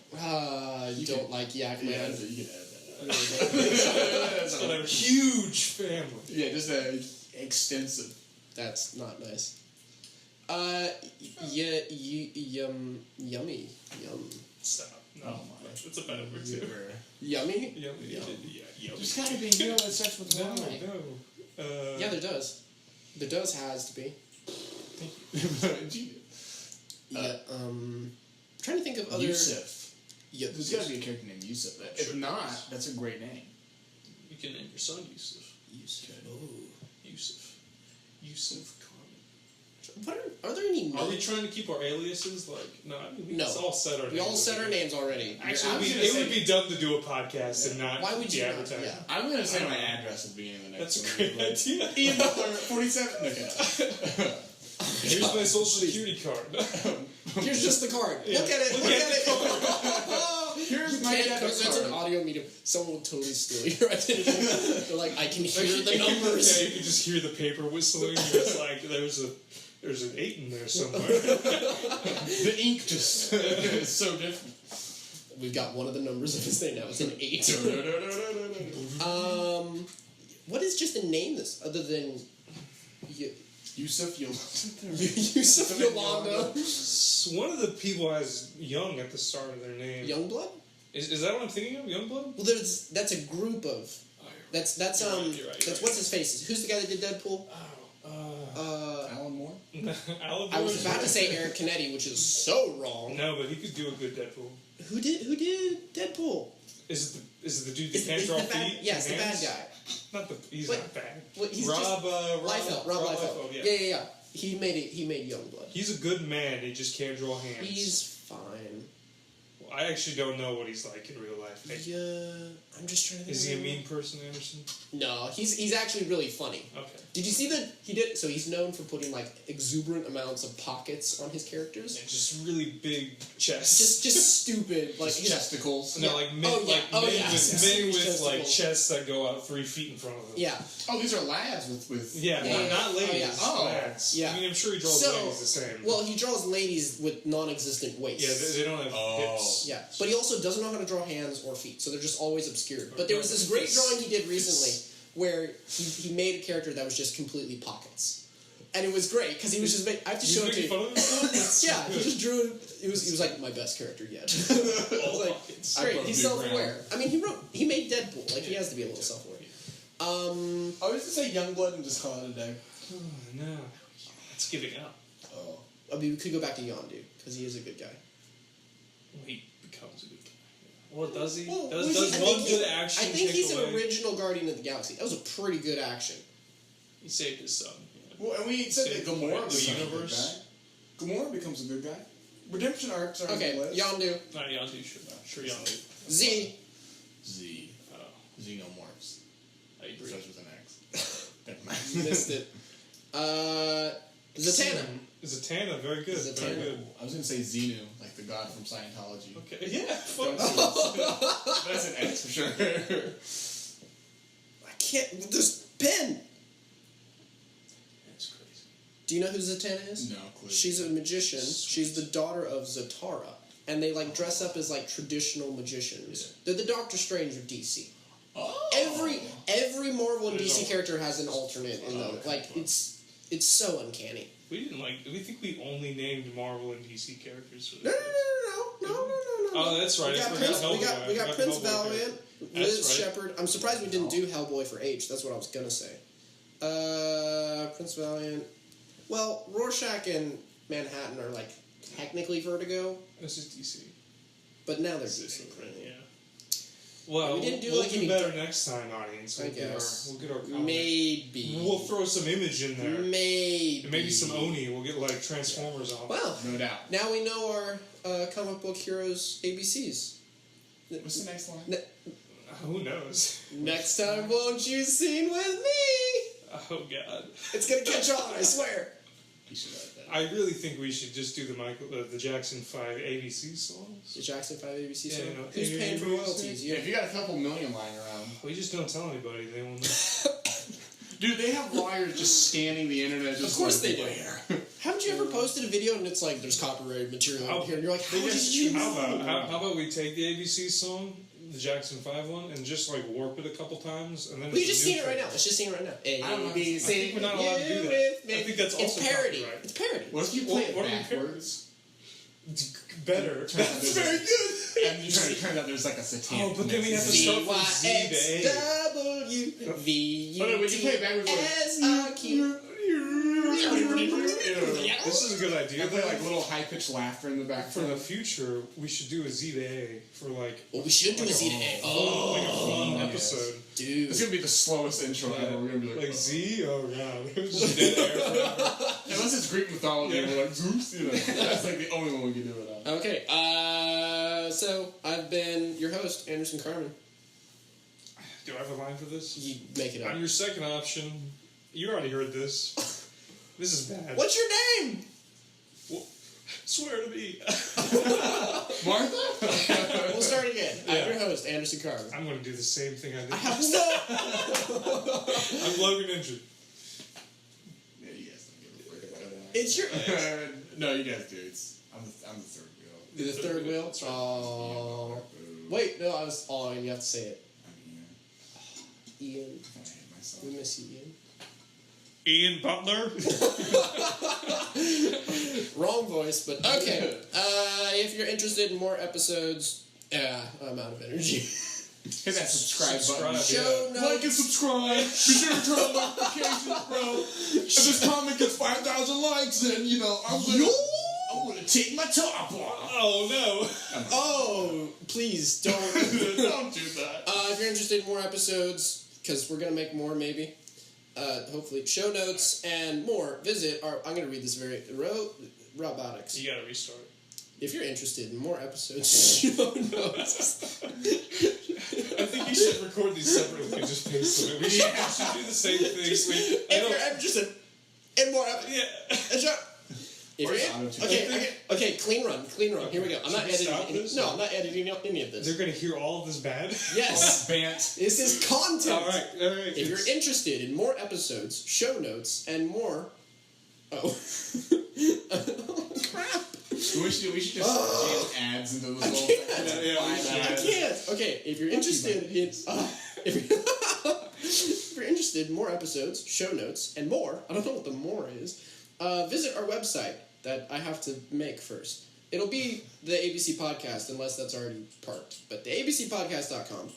You don't like Yak Yeah, Man. so you can add that. That's Got a huge family. Yeah, just extensive. That's not nice. Yummy. Yum. Stop. No, Oh my. it's a better word too. Yummy? Yum. Yum. There's gotta be a girl that starts with No, Y. no. Yeah, there does. There does has to be. Yeah, trying to think of other... Yusuf. Yeah, There's gotta be a character named Yusuf. If not, that's a great name. You can name your son Yusuf. Yusuf. Oh. Yusuf Carman. What are there any Are we names? trying to keep our aliases? Like, no, I mean, we No. all set our names. We all said our names already. Actually, Yeah, it would be dumb to do a podcast and not Why would you not? advertise. Yeah. I'm gonna say my address at the beginning of the next That's a one. great idea. Ian Butler, 47. Okay. Here's my social security card. Here's just the card. Yeah. Look at it. Look at it. Here's my Can't, debit because it's an card. audio medium. Someone will totally steal your identity. They're like, I can hear the numbers. Yeah, you can just hear the paper whistling. And it's like there's an 8 in there somewhere. The ink just is so different. We've got one of the numbers of his name now. It's an 8. What is just a name this other than Yusuf Yusuf Yolanda? One of the people has young at the start of their name. Youngblood? Is that what I'm thinking of? Youngblood? Well, that's a group of. That's You're right. what's his face? Who's the guy that did Deadpool? Alan Moore? I was about to say Aaron Canetti, which is so wrong. No, but he could do a good Deadpool. Who did Deadpool? Is it the dude that Is can't draw the bad, feet? yes, the bad hands? guy. He's What? not bad. What, he's Rob just Liefeld. Rob Liefeld. Yeah. Yeah. He made Youngblood. He's a good man. He just can't draw hands. He's fine. Well, I actually don't know what he's like in real life. Yeah, I'm just trying to think. Is he a mean person, Anderson? No, he's actually really funny. Okay. Did you see that he did? So he's known for putting like exuberant amounts of pockets on his characters. Yeah, just really big chests. Just stupid, like Just chesticles. No, yeah. like men, Oh, yeah. like Oh, men yeah. with, Yes. men with Testicles. like chests that go out 3 feet in front of them. Yeah. Oh, these are lads with Yeah, Yeah. not ladies. Oh, yeah. Oh. lads. Yeah. I mean, I'm sure he draws So, ladies the same. Well, he draws ladies with non-existent waists. yeah, they don't have hips. Yeah, but he also doesn't know how to draw hands or feet, so they're just always obscured. But there was this great drawing he did recently where he made a character that was just completely pockets, and it was great because he was just. I have to He's show it to making you. fun of himself? Yeah, he just drew it. He was like my best character yet. I was like, pockets. great. wrote He's Big self-aware. I mean, he made Deadpool. Like he has to be a little self-aware. I was to say Youngblood and just call it a day. Oh, no. It's giving up. Oh. I mean, we could go back to Yondu because he is a good guy. He becomes a good guy. Well, does he? Well, does I one think good action I think take he's away? an original Guardian of the Galaxy. That was a pretty good action. He saved his son. Well, and we said that Save Gamora the becomes universe. a good guy. Gamora becomes a good guy. Redemption arcs are Okay, on the list. Yondu. Not Yondu, sure Yondu. Z. Z. Oh, Xenomorphs. I agree. Starts with an X. Never mind. Missed it. Zatanna. Zatanna, very good. Zatanna. Very good. I was going to say Xenu, like the god from Scientology. Okay, yeah, fuck. That's an X for sure. I can't. This pen. That's crazy. Do you know who Zatanna is? No clue. She's a magician. She's the daughter of Zatara, and they like dress up as like traditional magicians. Yeah. They're the Doctor Strange of DC. Oh. Every Marvel and There's DC all- character has an alternate in them. Like it's so uncanny. We didn't like. We think we only named Marvel and DC characters. For No. this. Oh, that's right. We I got forgot Prince, Hellboy. we got I forgot Prince Hellboy Valiant, That's Liz right. Shepherd. I'm surprised we didn't do Hellboy for H. That's what I was gonna say. Prince Valiant. Well, Rorschach and Manhattan are like technically Vertigo, This is DC. but now they're This is decent. print, yeah. Well, we didn't do, we'll like, do any better next time, audience. I guess. We'll get our comic. Maybe. We'll throw some image in there. Maybe. And maybe some Oni. We'll get like Transformers on. Well, No doubt. now we know our comic book heroes ABCs. What's the next line? Who knows? Next time, won't you sing with me? Oh God. It's gonna catch on, I swear. You should write that. I really think we should just do the Jackson 5 ABC songs. The Jackson 5 ABC Yeah, song. you know, Who's paying for ABC? royalties? Yeah, if you got a couple million lying around. We just don't tell anybody. They won't know. Dude, they have lawyers just scanning the internet. Just Of course like, they do. where? Haven't you ever posted a video and it's like there's copyrighted material How- in here and you're like, how they did just you How know? about we take the ABC song, the Jackson 5 one and just like warp it a couple times and then Well, you it's just a new seen it right thing. now. Let's just sing it right now. I don't know. A, B, I C, think we're not allowed to do that. with me. I think that's also It's parody. copyright. It's parody. What if you play it What are we backwards? Better. Turns out That's there's very a- good. And it turns out there's like a satanic. Oh, but then we have to message. start from Z to A. VYXWVUTSRQ. This is a good You idea. play like little high pitched laughter in the back. For the future, we should do a Z to A for like Well, we should do a Z to A. like a Oh, fun episode. dude. It's gonna be the slowest intro ever. We're gonna be Like like, Z? Oh god. It was just dead air forever. unless it's Greek mythology, Yeah. we're like Zeus. You know, that's like the only one we can do it on. Okay, so I've been your host, Anderson Carman. Do I have a line for this? You make it up. On your second option, you already heard this. This is bad. What's your name? Well, swear to me. Martha? We'll start again. Yeah. I'm your host, Anderson Carman. I'm going to do the same thing I did. I have I'm Logan Hendry. Yeah, you guys don't give a frick about that. It's your No, you guys do. I'm the third wheel. the third wheel. Oh, wait, no, I was. Oh, and you have to say it. Ian, I hate myself. we miss you, Ian. Ian Butler. Wrong voice, but okay. If you're interested in more episodes, I'm out of energy. Hit that subscribe button. Subscribe. Show Like notes. and subscribe. Be sure to turn on notifications, bro. If this comic gets 5,000 likes, then you know I'm gonna take my top off. Oh no. Oh, please don't. Don't do that. If you're interested in more episodes, because we're gonna make more, maybe. Hopefully, show notes and more. Visit our. I'm gonna read this very robotics. You gotta restart. If you're interested in more episodes, show notes. I think you should record these separately and just paste them. We should do the same thing. If you're interested in more episodes, Yeah. if you're okay, clean run. Here we go. I'm Should not we stop editing. this? No, I'm not editing any of this. They're gonna hear all of this bad. Yes, Bant. this is content. All right. If you're interested in more episodes, show notes, and more. Oh. Crap. We should just jam ads into this whole can't. thing. I can't. Okay, if you're interested in if you're interested in more episodes, show notes, and more, I don't know what the more is. Visit our website that I have to make first. It'll be the ABC Podcast, unless that's already parked. But the abcpodcast.com.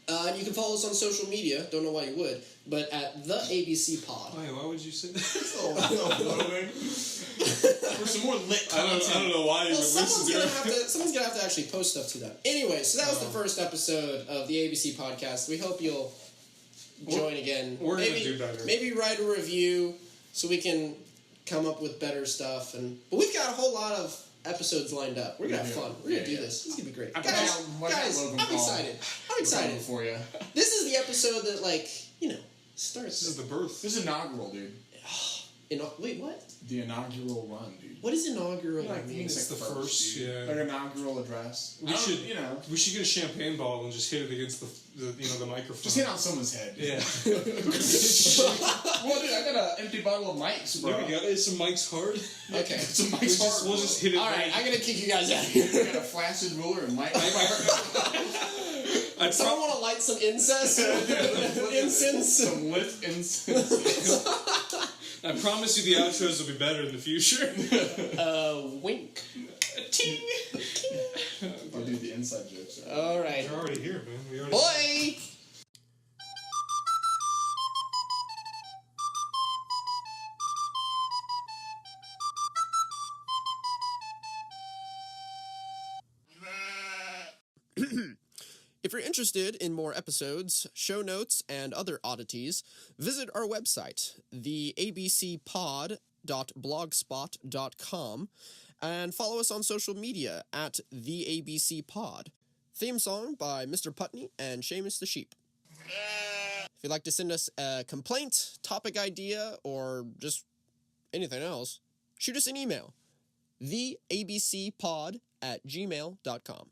And you can follow us on social media. Don't know why you would, but at the ABC Pod. Why would you say that? For some more lit I content. don't know why you Well, would listen to it. someone's gonna have to actually post stuff to that. Anyway, so that was the first episode of the ABC Podcast. We hope you'll join again. We're gonna do better. Maybe write a review so we can come up with better stuff. But we've got a whole lot of episodes lined up. We're gonna have fun. We're gonna do this. This is gonna be great, guys. I'm excited. I'm excited for you. This is the episode that, starts. This is the birth. This is inaugural, dude. Wait, what? The inaugural run, dude. What is inaugural? Like, mean? It's the first, dude. yeah. Like inaugural address. We should, we we should get a champagne bottle and just hit it against the microphone. just hit on someone's head. Yeah. Well, dude, I got an empty bottle of Mike's, bro. There we go. It's some Mike's hard. Okay. Some Mike's hard. We'll just hit it. All right, I'm gonna kick you guys out of here. I got a flaccid ruler and Mike. Someone want to light some incense? Incense? Some lit incense. I promise you the outros will be better in the future. Wink. Ting. I'll do the inside jokes. All right. They're already here, man. We already. Boy! If you're interested in more episodes, show notes, and other oddities, visit our website, theabcpod.blogspot.com, and follow us on social media at theabcpod. Theme song by Mr. Putney and Seamus the Sheep. If you'd like to send us a complaint, topic idea, or just anything else, shoot us an email, theabcpod@gmail.com.